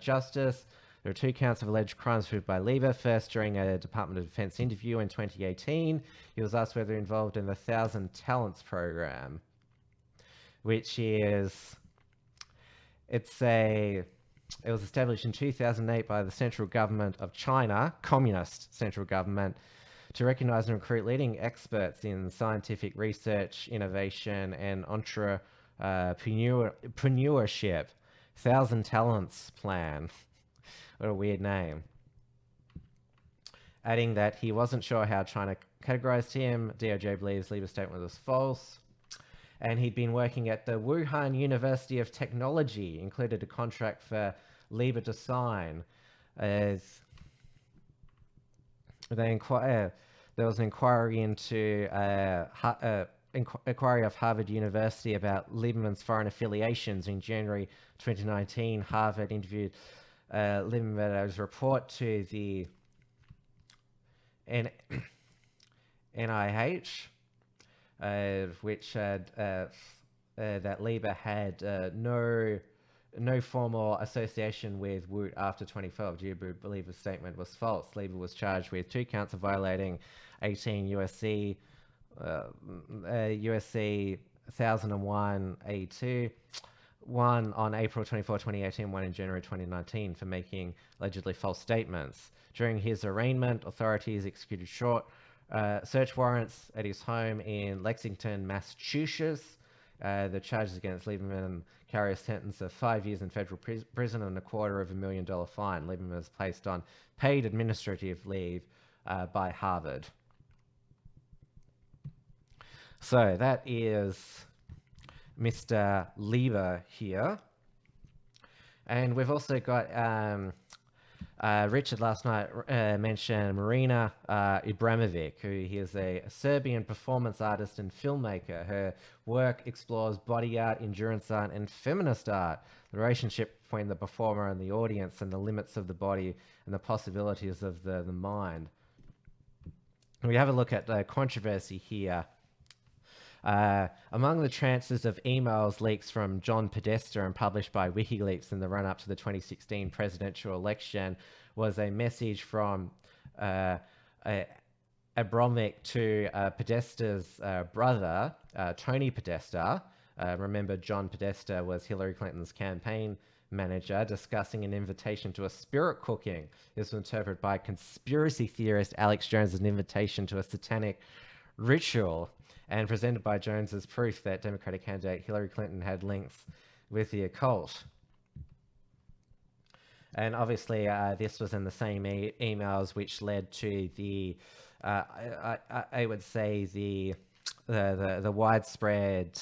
Justice. There are 2 counts of alleged crimes proved by Lieber. First, during a Department of Defense interview in 2018, he was asked whether involved in the 1,000 Talents program, which is, it was established in 2008 by the central government of China, communist central government, to recognize and recruit leading experts in scientific research, innovation, and entrepreneurship Thousand Talents Plan. What a weird name. Adding that he wasn't sure how China categorized him. DOJ believes Lieber's statement was false. And he'd been working at the Wuhan University of Technology, included a contract for Lieber to sign. As there was an inquiry into inquiry of Harvard University about Lieberman's foreign affiliations in January 2019. Harvard interviewed Lieberman's report to the NIH, which had that Lieber had no formal association with Woot after 2012. Lieber believed the statement was false. Lieber was charged with 2 counts of violating 18 USC 1001 A2, one on April 24, 2018, one in January 2019, for making allegedly false statements. During his arraignment, authorities executed short search warrants at his home in Lexington, Massachusetts. The charges against Lieberman carry a sentence of 5 years in federal prison and $250,000 fine. Lieberman was placed on paid administrative leave by Harvard. So that is Mr. Lieber here. And we've also got Richard last night mentioned Marina Ibrahimovic, who is a Serbian performance artist and filmmaker. Her work explores body art, endurance art, and feminist art, the relationship between the performer and the audience, and the limits of the body and the possibilities of the mind. We have a look at the controversy here. Among the chances of emails leaks from John Podesta and published by WikiLeaks in the run-up to the 2016 presidential election was a message from Abramovic to Podesta's brother, Tony Podesta. Remember, John Podesta was Hillary Clinton's campaign manager, discussing an invitation to a spirit cooking. This was interpreted by conspiracy theorist Alex Jones as an invitation to a satanic ritual, and presented by Jones as proof that Democratic candidate Hillary Clinton had links with the occult. And obviously, this was in the same emails which led to the, I would say, the widespread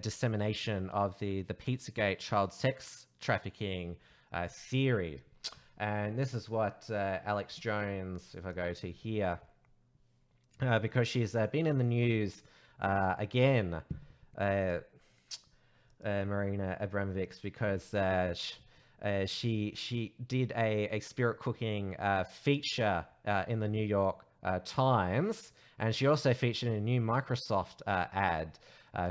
dissemination of the Pizzagate child sex trafficking theory. And this is what Alex Jones, if I go to here, because she's been in the news again, Marina Abramovic, because she did a spirit cooking feature in the New York Times, and she also featured in a new Microsoft ad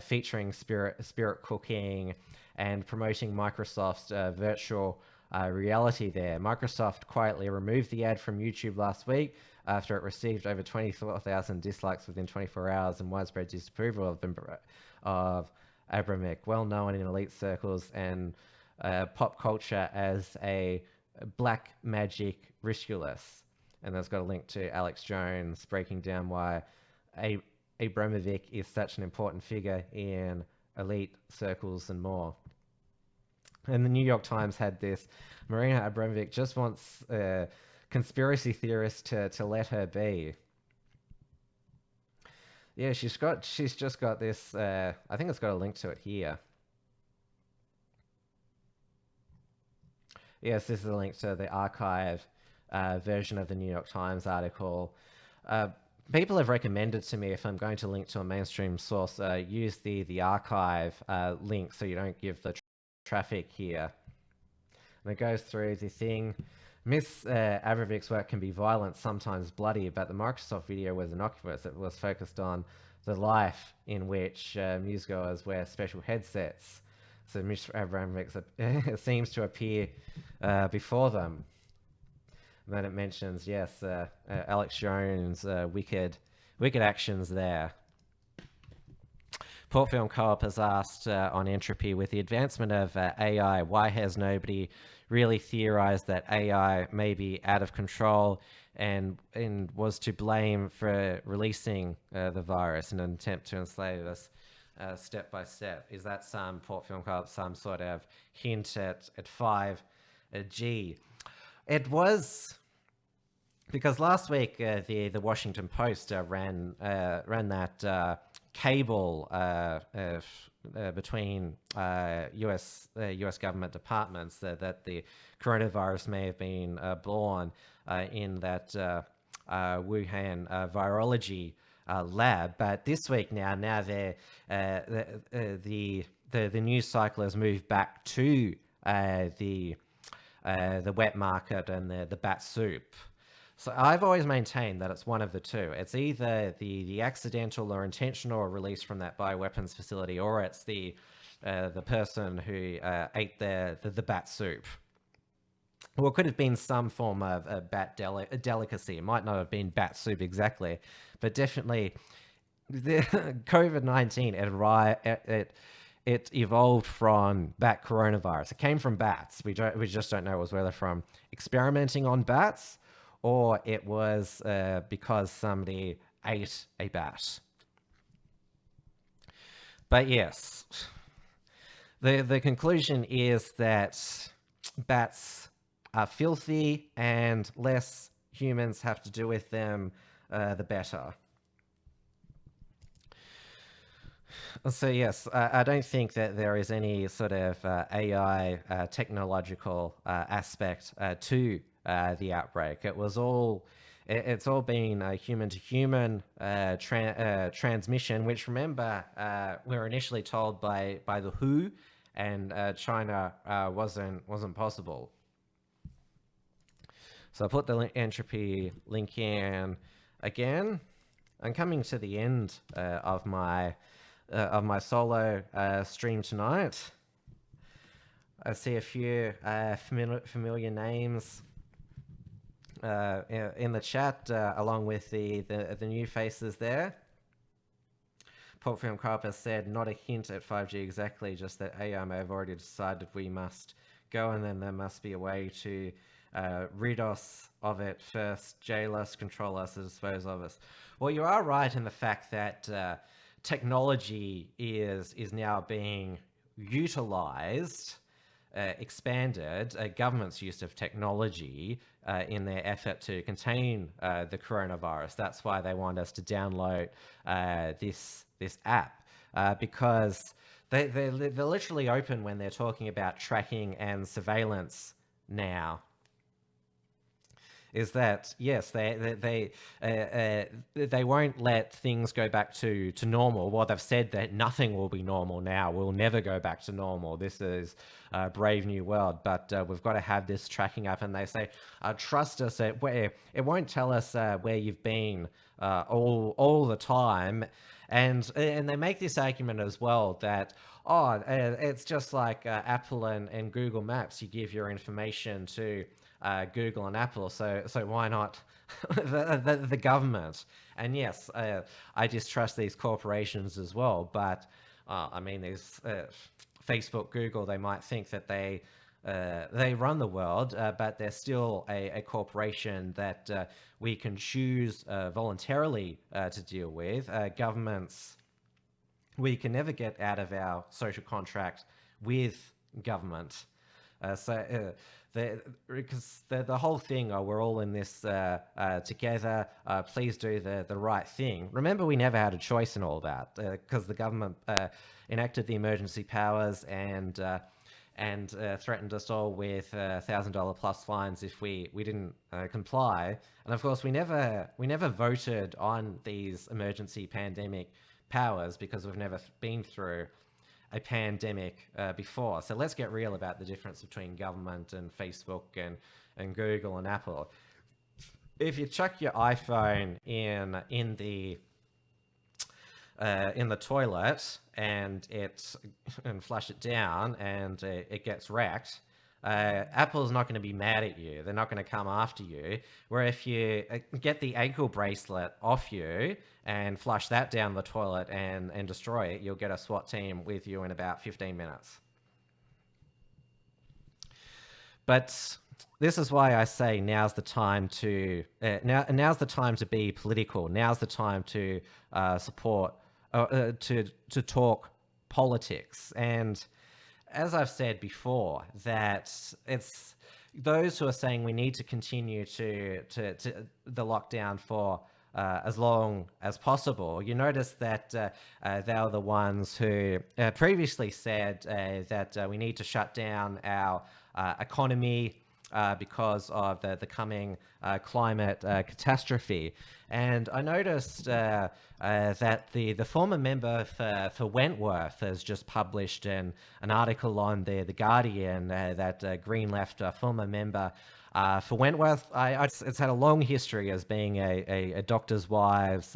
featuring spirit cooking and promoting Microsoft's virtual reality there. Microsoft quietly removed the ad from YouTube last week after it received over 24,000 dislikes within 24 hours and widespread disapproval of Abramovic, well known in elite circles and pop culture as a black magic ritualist. And that's got a link to Alex Jones breaking down why Abramovic is such an important figure in elite circles and more. And the New York Times had this: Marina Abramovic just wants conspiracy theorists to let her be. Yeah, she's just got this. I think it's got a link to it here. Yes, this is a link to the archive version of the New York Times article. People have recommended to me, if I'm going to link to a mainstream source, use the archive link so you don't give the traffic here. And it goes through the thing. Miss Abramovic's work can be violent, sometimes bloody, but the Microsoft video was innocuous. It was focused on the life in which musicgoers wear special headsets. So Miss Abramovic seems to appear before them. And then it mentions, yes, Alex Jones' wicked actions there. Port Film Co-op has asked on Entropy, with the advancement of AI, why has nobody really theorized that AI may be out of control and was to blame for releasing the virus in an attempt to enslave us? step by step? Is that some port film called some sort of hint at 5G? It was because last week the Washington Post ran that cable between U.S. government departments that the coronavirus may have been born in that Wuhan virology lab. But this week now the news cycle has moved back to the wet market and the bat soup. So I've always maintained that it's one of the two. It's either the accidental or intentional release from that bioweapons facility, or it's the person who ate the bat soup. Well, it could have been some form of a bat delicacy. It might not have been bat soup exactly, but definitely the COVID-19 it evolved from bat coronavirus. It came from bats. We just don't know whether from experimenting on bats, or it was because somebody ate a bat. But yes, the conclusion is that bats are filthy, and less humans have to do with them, the better. So yes, I don't think that there is any sort of AI technological aspect to the outbreak. It's all been human to human transmission, which, remember, we were initially told by the WHO, and China wasn't possible. So I put the entropy link in again. I'm coming to the end of my solo stream tonight. I see a few familiar names in the chat, along with the new faces there. Port Film Carper said, not a hint at 5G exactly, just that AI may have already decided we must go, and then there must be a way to rid us of it first, jail us, control us, and dispose of us. Well, you are right in the fact that technology is now being utilized, expanded, government's use of technology in their effort to contain the coronavirus. That's why they want us to download this app, because they're literally open when they're talking about tracking and surveillance now. Is that, yes, they won't let things go back to normal. Well, they've said that nothing will be normal now. We'll never go back to normal. This is a brave new world, but we've got to have this tracking up. And they say, trust us. It won't tell us where you've been all the time. And they make this argument as well that, it's just like Apple and Google Maps. You give your information to Google and Apple, so why not the government? And yes, I distrust these corporations as well, but I mean, there's Facebook, Google, they might think that they run the world, but they're still a corporation that we can choose voluntarily to deal with. Governments, we can never get out of our social contract with government. Because the whole thing, we're all in this together, please do the right thing. Remember, we never had a choice in all that, because the government enacted the emergency powers and threatened us all with $1,000 plus fines if we didn't comply. And of course, we never voted on these emergency pandemic powers because we've never been through a pandemic before. So let's get real about the difference between government and Facebook and Google and Apple. If you chuck your iPhone in the toilet and flush it down and it gets wrecked, Apple's not going to be mad at you. They're not going to come after you. Where if you get the ankle bracelet off you and flush that down the toilet and destroy it, you'll get a SWAT team with you in about 15 minutes. But this is why I say now's the time to now's the time to be political. Now's the time to support to talk politics. And as I've said before, that it's those who are saying we need to continue to the lockdown for as long as possible. You notice that they are the ones who previously said that we need to shut down our economy because of the coming climate catastrophe. And I noticed that the former member for Wentworth has just published an article on the Guardian that Green left former member for Wentworth. It's had a long history as being a doctor's wives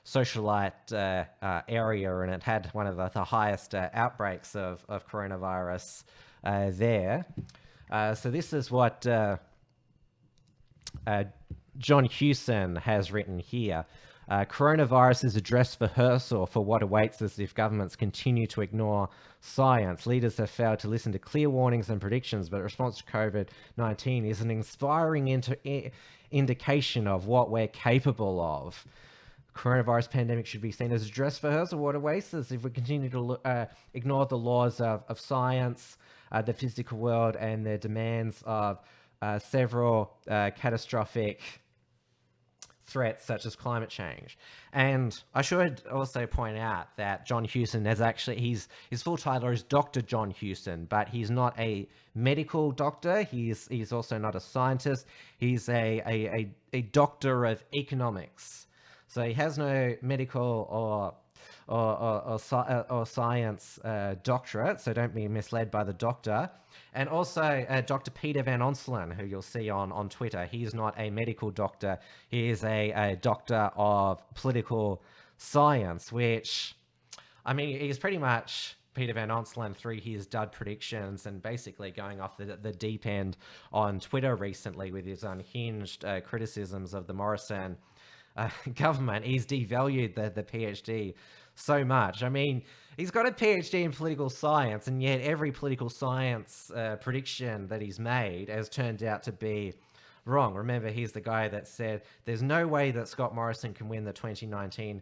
socialite area, and it had one of the highest outbreaks of coronavirus there. So this is what John Hewson has written here. Coronavirus is a dress rehearsal for what awaits us if governments continue to ignore science. Leaders have failed to listen to clear warnings and predictions, but response to COVID-19 is an inspiring indication of what we're capable of. Coronavirus pandemic should be seen as a dress rehearsal. What awaits us if we continue to ignore the laws of science, the physical world, and the demands of several catastrophic threats such as climate change. And I should also point out that John Hewson has actually, his full title is Dr. John Hewson, but he's not a medical doctor. He's also not a scientist. He's a doctor of economics. So he has no medical or science doctorate, so don't be misled by the doctor. And also Dr. Peter Van Onselen, who you'll see on Twitter. He's not a medical doctor. He is a doctor of political science, which, I mean, he's pretty much Peter Van Onselen through his dud predictions and basically going off the deep end on Twitter recently with his unhinged criticisms of the Morrison government. He's devalued the PhD so much. I mean, he's got a PhD in political science, and yet every political science prediction that he's made has turned out to be wrong. Remember, he's the guy that said there's no way that Scott Morrison can win the 2019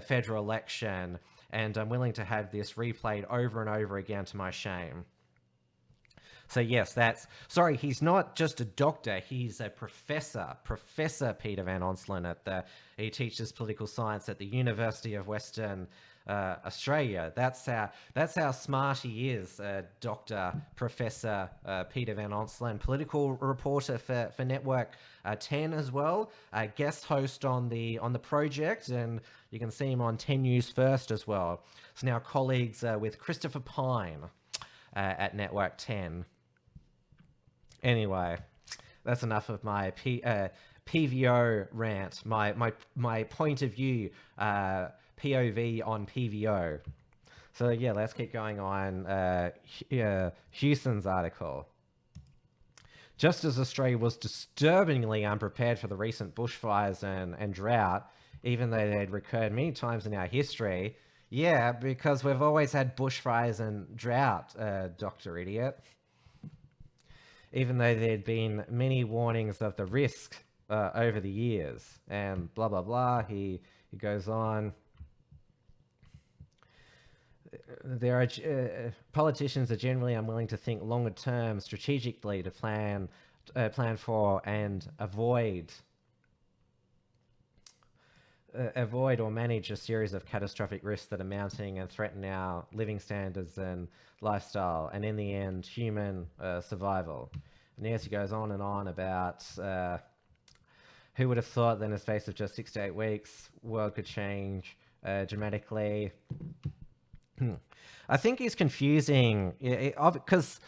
federal election, and I'm willing to have this replayed over and over again to my shame. So yes, he's not just a doctor, he's a professor, Professor Peter Van Onselen he teaches political science at the University of Western Australia. That's how smart he is, Dr. Professor Peter Van Onselen, political reporter for Network 10 as well, guest host on the project, and you can see him on 10 News First as well. So now colleagues with Christopher Pine at Network 10. Anyway, that's enough of my PVO rant, my point of view, POV on PVO. So yeah, let's keep going on Hewson's article. Just as Australia was disturbingly unprepared for the recent bushfires and drought, even though they had recurred many times in our history, yeah, because we've always had bushfires and drought, Dr. Idiot. Even though there'd been many warnings of the risk over the years, and blah, blah, blah. He goes on. There are politicians are generally unwilling to think longer term strategically to plan for and avoid or manage a series of catastrophic risks that are mounting and threaten our living standards and lifestyle, and in the end, human survival. And yes, he goes on and on about who would have thought that in the space of just 6 to 8 weeks, world could change dramatically. I think he's confusing, because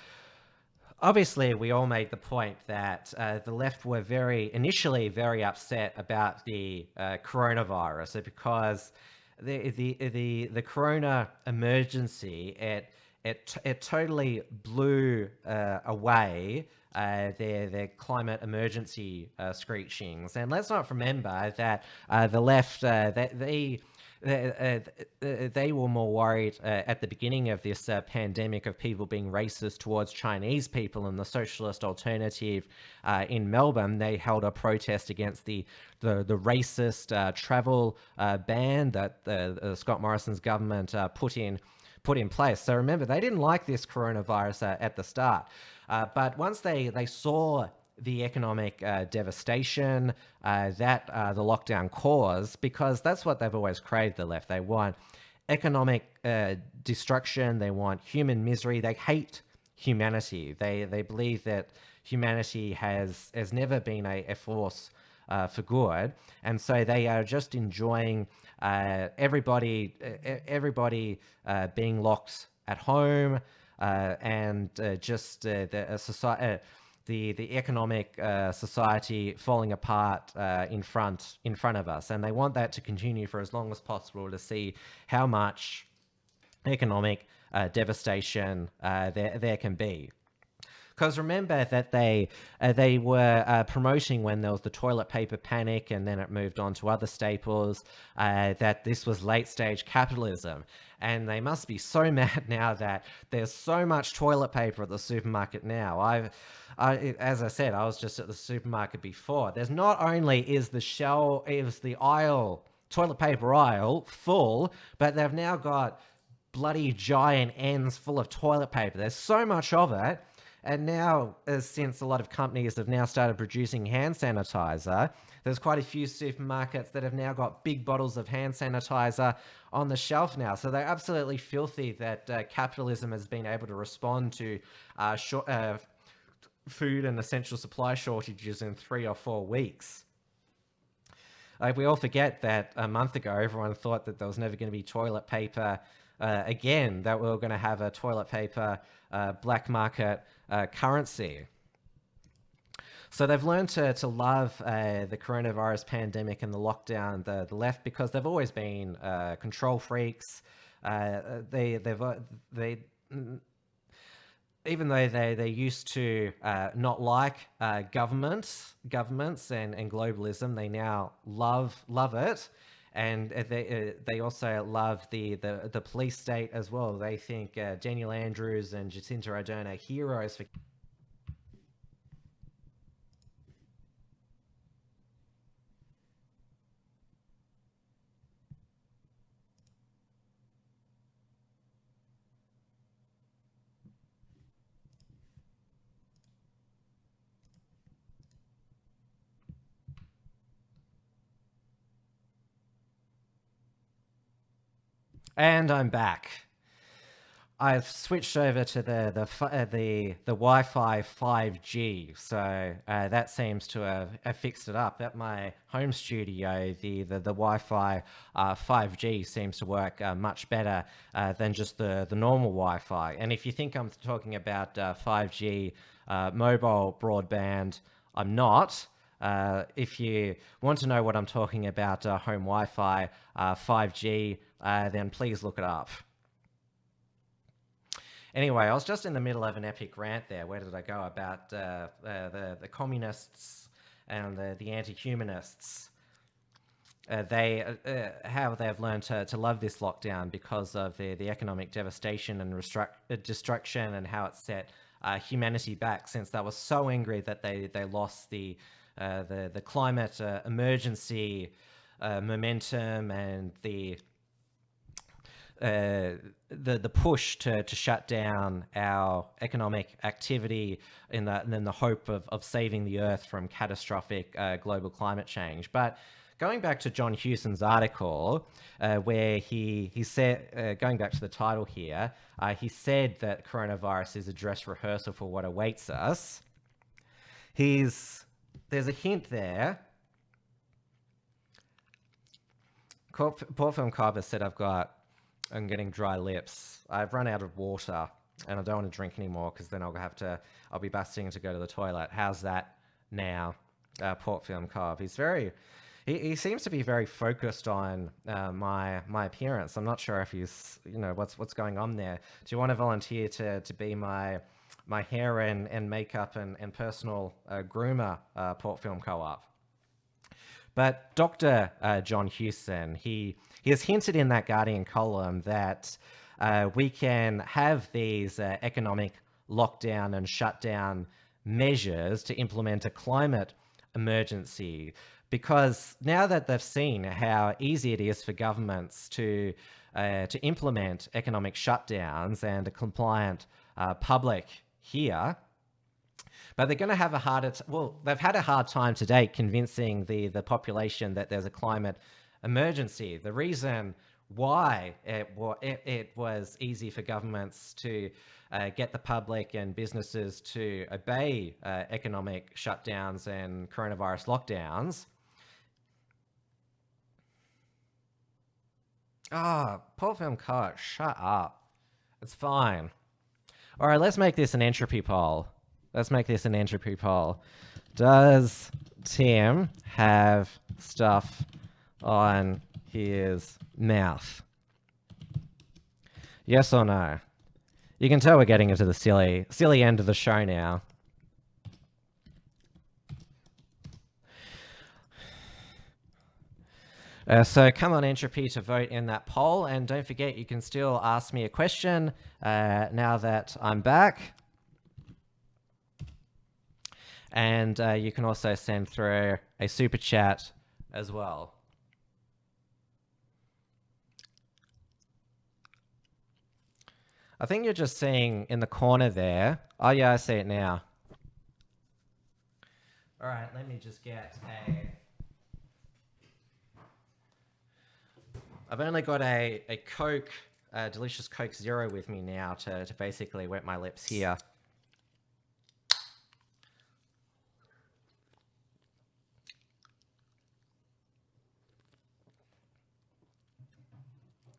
obviously we all made the point that the left were initially very upset about the coronavirus, because the corona emergency, it totally blew away their climate emergency screechings. And let's not remember that the left, they were more worried at the beginning of this pandemic of people being racist towards Chinese people, and the socialist alternative in Melbourne, they held a protest against the racist travel ban that Scott Morrison's government put in place. So remember, they didn't like this coronavirus at the start, but once they saw the economic devastation that the lockdown caused, because that's what they've always craved, the left. They want economic destruction. They want human misery. They hate humanity. They believe that humanity has never been a force for good, and so they are just enjoying everybody being locked at home and just the society. The economic society falling apart in front of us, and they want that to continue for as long as possible to see how much economic devastation there can be. Because remember that they were promoting, when there was the toilet paper panic and then it moved on to other staples, that this was late stage capitalism. And they must be so mad now that there's so much toilet paper at the supermarket now. As I said, I was just at the supermarket before. There's not only is the toilet paper aisle full, but they've now got bloody giant ends full of toilet paper. There's so much of it. And now, since a lot of companies have now started producing hand sanitizer, there's quite a few supermarkets that have now got big bottles of hand sanitizer on the shelf now. So they're absolutely filthy that capitalism has been able to respond to food and essential supply shortages in 3 or 4 weeks. We all forget that a month ago, everyone thought that there was never going to be toilet paper again, that we were going to have a toilet paper black market currency. So they've learned to love the coronavirus pandemic and the lockdown, the left, because they've always been control freaks. Even though they used to not like governments and globalism, they now love it. And they also love the police state as well. They think Daniel Andrews and Jacinta Ardern are heroes for... And I'm back. I've switched over to the Wi-Fi 5G, so that seems to have fixed it up. At my home studio, the Wi-Fi 5G seems to work much better than just the normal Wi-Fi. And if you think I'm talking about 5G mobile broadband, I'm not. If you want to know what I'm talking about, home Wi-Fi 5G, then please look it up. Anyway, I was just in the middle of an epic rant there. Where did I go? About the communists and the anti-humanists. How they've learned to love this lockdown because of the economic devastation and destruction, and how it set humanity back, since they were so angry that they lost the climate emergency momentum and the push to shut down our economic activity in the hope of saving the Earth from catastrophic global climate change. But going back to John Hewson's article, where he said, going back to the title here, he said that coronavirus is a dress rehearsal for what awaits us. There's a hint there. Port Film Carver said, I'm getting dry lips. I've run out of water and I don't want to drink anymore because then I'll be busting to go to the toilet. How's that now, Port Film Carve? He seems to be very focused on my appearance. I'm not sure if he's, what's going on there. Do you want to volunteer to be my hair and makeup and personal groomer, Port Film Co-op? But Dr. John Hewson, he has hinted in that Guardian column that we can have these economic lockdown and shutdown measures to implement a climate emergency, because now that they've seen how easy it is for governments to implement economic shutdowns and a compliant public here, but they're going to have a harder they've had a hard time to date convincing the population that there's a climate emergency. The reason why it was easy for governments to get the public and businesses to obey economic shutdowns and coronavirus lockdowns. Port Film Cut, shut up. It's fine. All right, let's make this an entropy poll. Does Tim have stuff on his mouth? Yes or no? You can tell we're getting into the silly end of the show now. So come on, Entropy, to vote in that poll. And don't forget, you can still ask me a question now that I'm back. And you can also send through a super chat as well. I think you're just seeing in the corner there. Oh yeah, I see it now. All right, let me just get I've only got a Coke, delicious Coke Zero with me now to basically wet my lips here.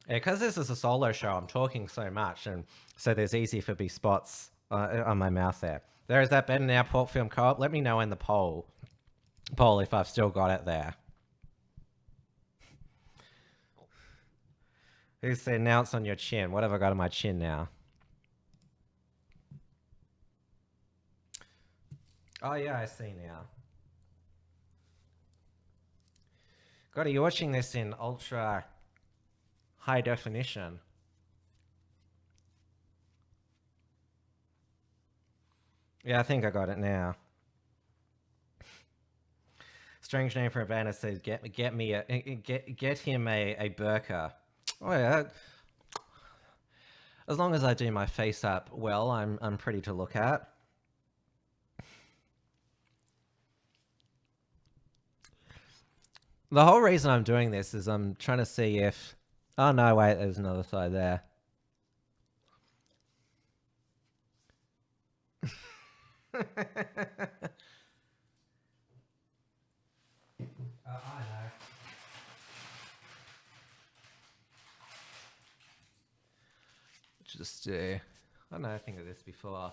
Yeah, because this is a solo show, I'm talking so much, and so there's easy for me spots on my mouth there. There, is that better now, Port Film Co-op? Let me know in the poll if I've still got it there. Who said now it's on your chin? What have I got on my chin now? Oh yeah, I see now. God, are you watching this in ultra high definition? Yeah, I think I got it now. Strange name for a band that says get him a burqa. Oh yeah. As long as I do my face up well, I'm pretty to look at. The whole reason I'm doing this is I'm trying to see if... Oh no, wait, there's another side there. I know. Just I don't know, I think of this before.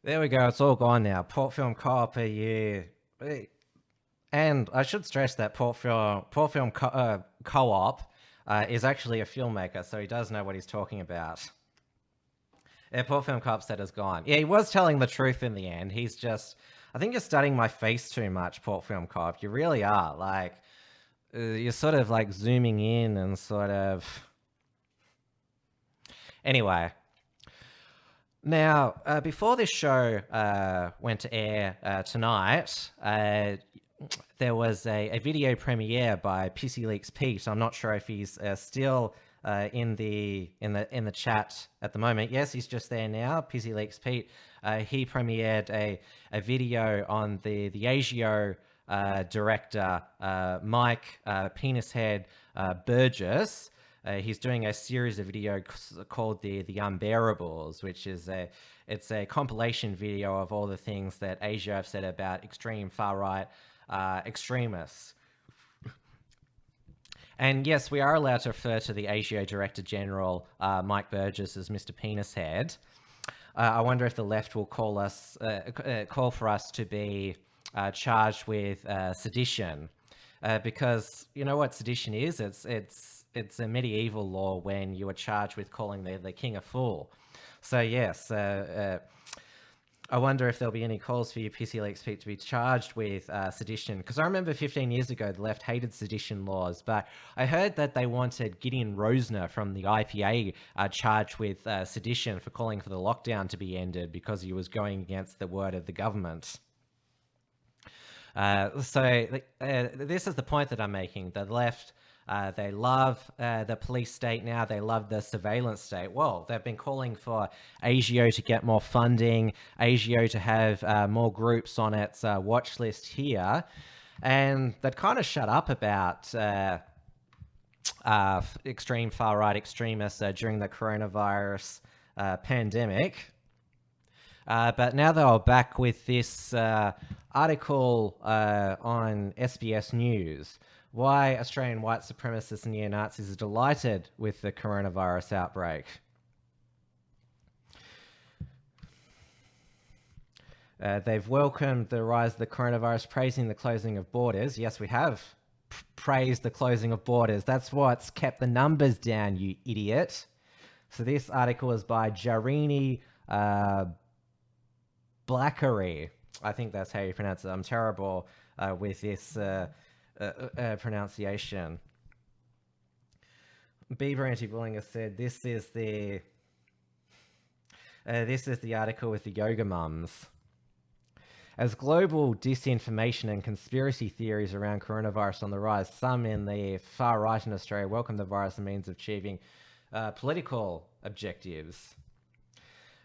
There we go, it's all gone now. Port Film Co-op a year. And I should stress that Port Film Co-op is actually a filmmaker, so he does know what he's talking about. Yeah, Port Film Co-op said is gone. Yeah, he was telling the truth in the end. He's just... I think you're studying my face too much, Port Film Co-op. You really are. Like, you're sort of like zooming in and sort of... Anyway... Now, before this show went to air tonight, there was a video premiere by PC Leaks Pete. I'm not sure if he's still in the chat at the moment. Yes, he's just there now. PC Leaks Pete. He premiered a video on the ASIO director Mike Penishead Burgess. He's doing a series of videos called the Unbearables, which is it's a compilation video of all the things that ASIO have said about extreme far-right extremists. And yes, we are allowed to refer to the ASIO Director General, Mike Burgess, as Mr. Penishead. I wonder if the left will call for us to be charged with sedition. because you know what sedition is? It's a medieval law when you are charged with calling the king a fool. So yes, I wonder if there'll be any calls for you PC Leaks Pete to be charged with sedition. Because I remember 15 years ago, the left hated sedition laws, but I heard that they wanted Gideon Rosner from the IPA charged with sedition for calling for the lockdown to be ended because he was going against the word of the government. This is the point that I'm making. The left, they love the police state now. They love the surveillance state. Well, they've been calling for ASIO to get more funding, ASIO to have more groups on its watch list here. And they'd kind of shut up about extreme far-right extremists during the coronavirus pandemic. But now they are back with this article on SBS News. Why Australian white supremacists and neo-Nazis are delighted with the coronavirus outbreak. They've welcomed the rise of the coronavirus, praising the closing of borders. Yes, we have praised the closing of borders. That's what's kept the numbers down, you idiot. So this article is by Jarini Blackery. I think that's how you pronounce it. I'm terrible with this pronunciation. Bieber Anti-Bullying has said this is the article with the yoga mums. As global disinformation and conspiracy theories around coronavirus on the rise, some in the far right in Australia welcome the virus as a means of achieving political objectives.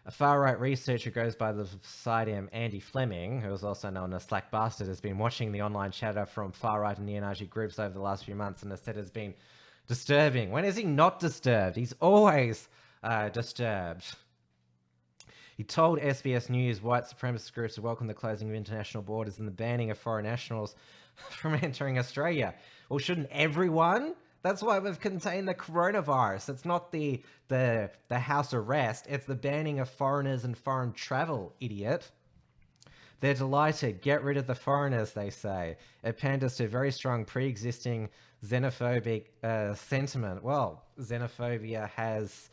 A far-right researcher goes by the pseudonym Andy Fleming, who is also known as Slack Bastard, has been watching the online chatter from far-right and neo-Nazi groups over the last few months and has said it's been disturbing. When is he not disturbed? He's always disturbed. He told SBS News white supremacist groups to welcome the closing of international borders and the banning of foreign nationals from entering Australia. Well, shouldn't everyone? That's why we've contained the coronavirus. It's not the house arrest. It's the banning of foreigners and foreign travel, idiot. They're delighted. Get rid of the foreigners, they say. It panders to very strong pre-existing xenophobic sentiment. Well, xenophobia has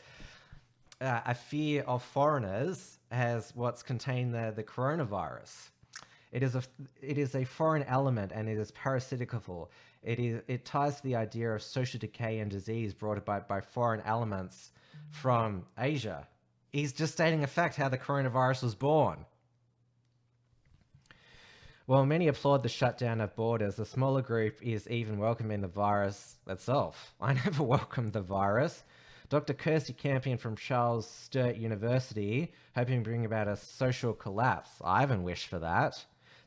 a fear of foreigners as what's contained the coronavirus. It is a foreign element and it is parasitical. It ties to the idea of social decay and disease brought about by foreign elements from Asia. He's just stating a fact how the coronavirus was born. While many applaud the shutdown of borders, a smaller group is even welcoming the virus itself. I never welcomed the virus. Dr. Kirsty Campion from Charles Sturt University, hoping to bring about a social collapse. I haven't wished for that.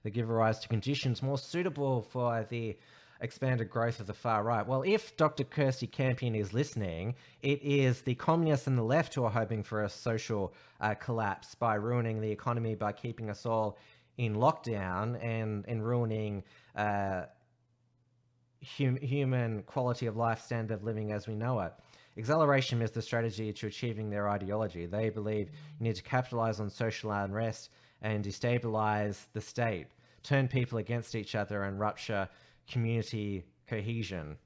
They give rise to conditions more suitable for the expanded growth of the far right. Well, if Dr. Kirsty Campion is listening, it is the communists and the left who are hoping for a social collapse by ruining the economy, by keeping us all in lockdown and ruining human quality of life, standard of living as we know it. Acceleration is the strategy to achieving their ideology. They believe you need to capitalize on social unrest and destabilize the state, turn people against each other and rupture community cohesion.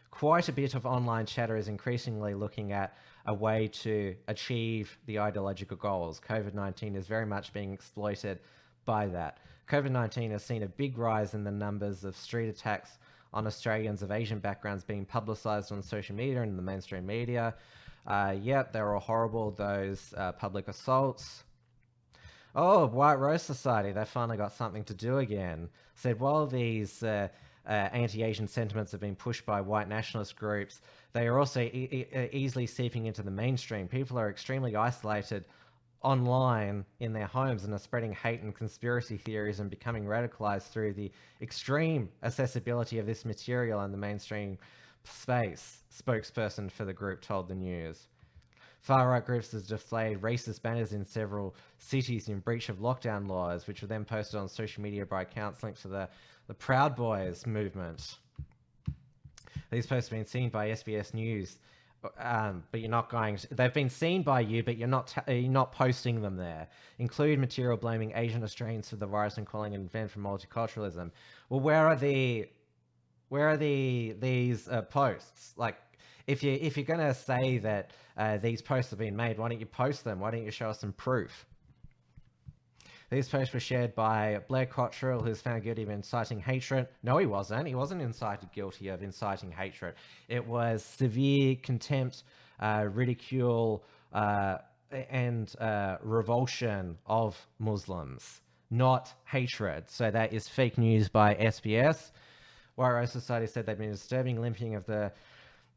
Quite a bit of online chatter is increasingly looking at a way to achieve the ideological goals. COVID-19 is very much being exploited by that. COVID-19 has seen a big rise in the numbers of street attacks on Australians of Asian backgrounds being publicised on social media and in the mainstream media. Yep, they're all horrible, those public assaults. Oh, White Rose Society, they finally got something to do again. Said while these anti-Asian sentiments have been pushed by white nationalist groups, they are also easily seeping into the mainstream. People are extremely isolated online in their homes and are spreading hate and conspiracy theories and becoming radicalized through the extreme accessibility of this material in the mainstream space, spokesperson for the group told the news. Far-right groups have displayed racist banners in several cities in breach of lockdown laws, which were then posted on social media by accounts linked to the Proud Boys movement. These posts have been seen by SBS News, but you're not going to... They've been seen by you, but you're not posting them there. Include material blaming Asian Australians for the virus and calling it an event for multiculturalism. Well, where are the Where are these posts? Like, if you're gonna say that these posts have been made, why don't you post them? Why don't you show us some proof? These posts were shared by Blair Cottrell, who's found guilty of inciting hatred. No, he wasn't. He wasn't guilty of inciting hatred. It was severe contempt, ridicule, and revulsion of Muslims, not hatred. So that is fake news by SBS. White Rose Society said they've been disturbing limping of the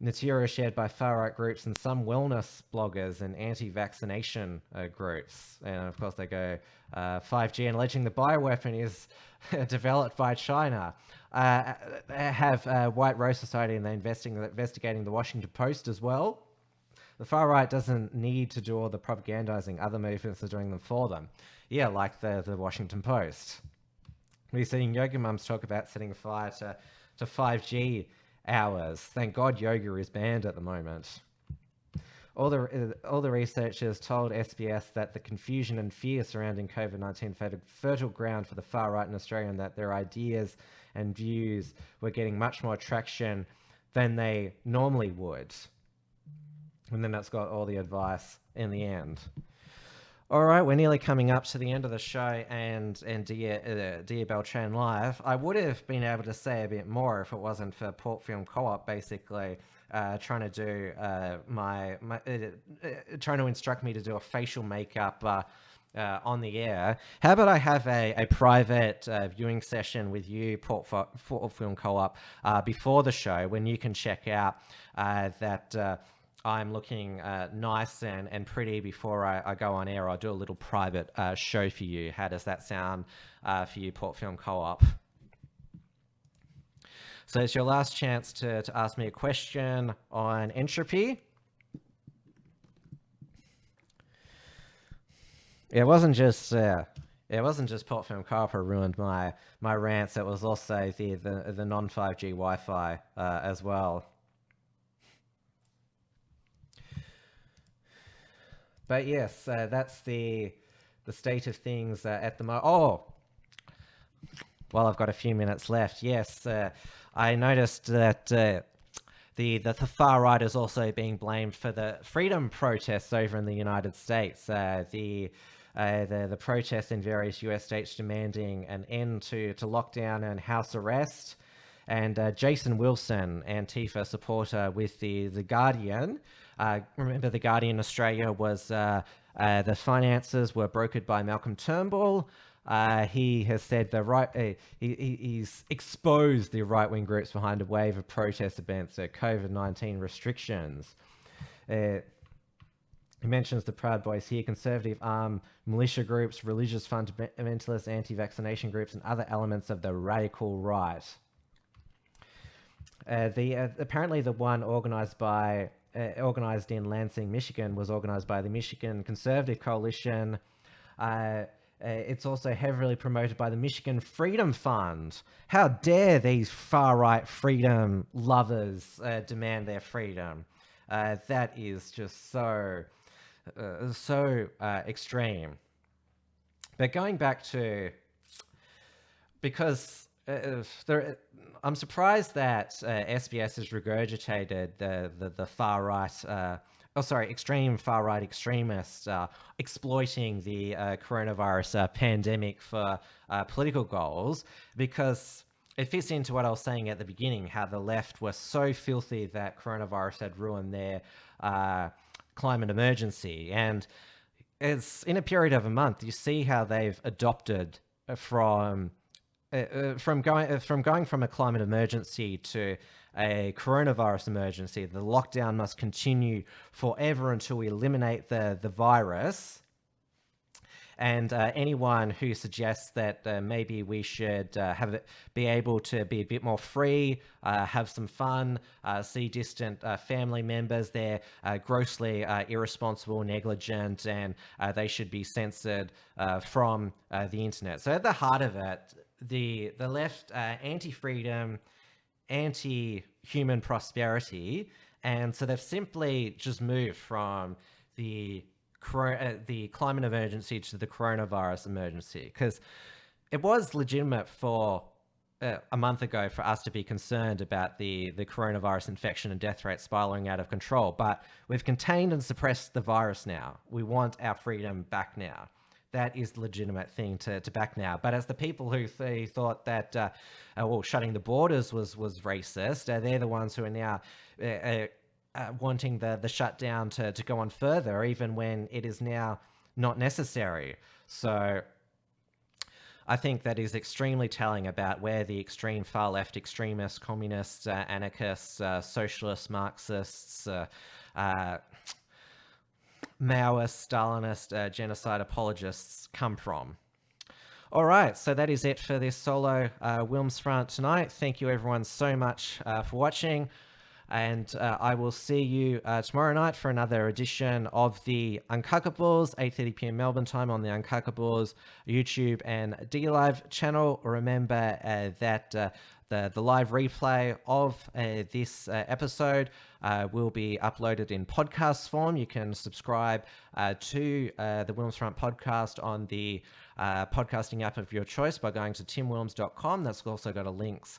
material shared by far-right groups and some wellness bloggers and anti-vaccination groups. And of course they go 5G and alleging the bioweapon is developed by China. Have White Rose Society, and they're investigating the Washington Post as well. The far right doesn't need to do all the propagandizing. Other movements are doing them for them. Yeah, like the Washington Post. We're seeing yoga mums talk about setting fire to 5G hours. Thank God yoga is banned at the moment. All the researchers told SBS that the confusion and fear surrounding COVID-19 found fertile ground for the far right in Australia, and that their ideas and views were getting much more traction than they normally would. And then that's got all the advice in the end. All right, we're nearly coming up to the end of the show, and Dear Beltran Live. I would have been able to say a bit more if it wasn't for Port Film Co-op basically trying to do trying to instruct me to do a facial makeup on the air. How about I have a private viewing session with you, Port Film Co-op, before the show, when you can check out that I'm looking nice and pretty before I go on air. I'll do a little private show for you. How does that sound for you, Port Film Co-op? So it's your last chance to ask me a question on entropy. It wasn't just Port Film Co-op who ruined my rants. It was also the non-5G Wi-Fi as well. But yes, that's the state of things at the moment. Oh, well, I've got a few minutes left. Yes, I noticed that the far right is also being blamed for the freedom protests over in the United States. The protests in various US states demanding an end to lockdown and house arrest. And Jason Wilson, Antifa supporter with the Guardian. Remember, the Guardian Australia was the finances were brokered by Malcolm Turnbull. He has said he's exposed the right-wing groups behind a wave of protest against COVID-19 restrictions. He mentions the Proud Boys here, conservative armed militia groups, religious fundamentalists, anti-vaccination groups, and other elements of the radical right. Apparently the one organized in Lansing, Michigan, was organized by the Michigan Conservative Coalition. It's also heavily promoted by the Michigan Freedom Fund. How dare these far-right freedom lovers demand their freedom? That is just so extreme. But going back to, because I'm surprised that SBS has regurgitated the far right, extreme far right extremists exploiting the coronavirus pandemic for political goals, because it fits into what I was saying at the beginning, how the left were so filthy that coronavirus had ruined their climate emergency. And it's in a period of a month, you see how they've adopted from going from a climate emergency to a coronavirus emergency. The lockdown must continue forever until we eliminate the virus. And anyone who suggests that maybe we should be able to be a bit more free, have some fun, see distant family members, they're grossly irresponsible, negligent, and they should be censored from the internet. So at the heart of it, the left, anti-freedom, anti-human prosperity, and so they've simply just moved from the climate emergency to the coronavirus emergency, because it was legitimate for a month ago for us to be concerned about the coronavirus infection and death rate spiraling out of control. But we've contained and suppressed the virus now. We want our freedom back now. That is the legitimate thing to back now. But as the people who thought that, shutting the borders was racist, they're the ones who are now wanting the shutdown to go on further, even when it is now not necessary. So I think that is extremely telling about where the extreme far left extremists, communists, anarchists, socialists, Marxists, Maoist, Stalinist, genocide apologists come from. All right, so that is it for this solo WilmsFront tonight. Thank you everyone so much for watching. And I will see you tomorrow night for another edition of the Unshackled, 8:30 p.m. Melbourne time on the Unshackled YouTube and DLive channel. Remember that the live replay of this episode will be uploaded in podcast form. You can subscribe to the WilmsFront podcast on the podcasting app of your choice by going to timwilms.com. That's also got links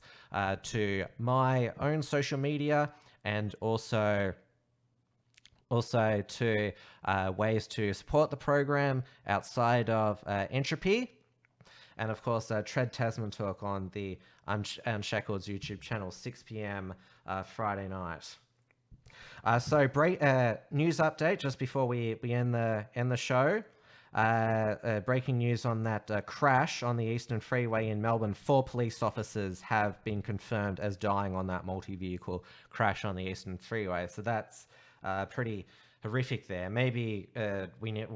to my own social media and also to ways to support the program outside of Entropy. And of course, Tread Tasman Talk on the Unshackled's YouTube channel, 6 p.m. Friday night. So news update just before we end the show. Breaking news on that crash on the Eastern Freeway in Melbourne. 4 police officers have been confirmed as dying on that multi-vehicle crash on the Eastern Freeway. So that's pretty horrific there. Maybe we need...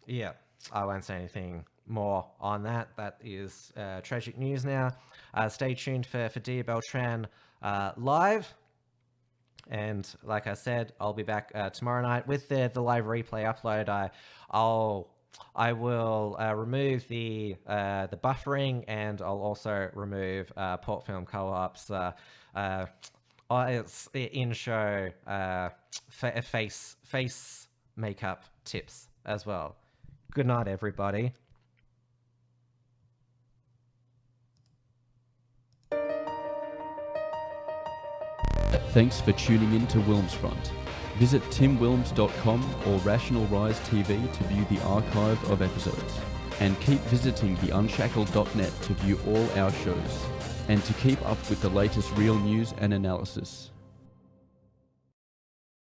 yeah, I won't say anything more on that. That is tragic news now. Stay tuned for Dia Beltran live. And like I said, I'll be back tomorrow night with the live replay upload. I will remove the buffering, and I'll also remove Port Film Co-op's in-show face makeup tips as well. Good night, everybody. Thanks for tuning in to WilmsFront. Visit timwilms.com or Rational Rise TV to view the archive of episodes. And keep visiting the Unshackled.net to view all our shows and to keep up with the latest real news and analysis.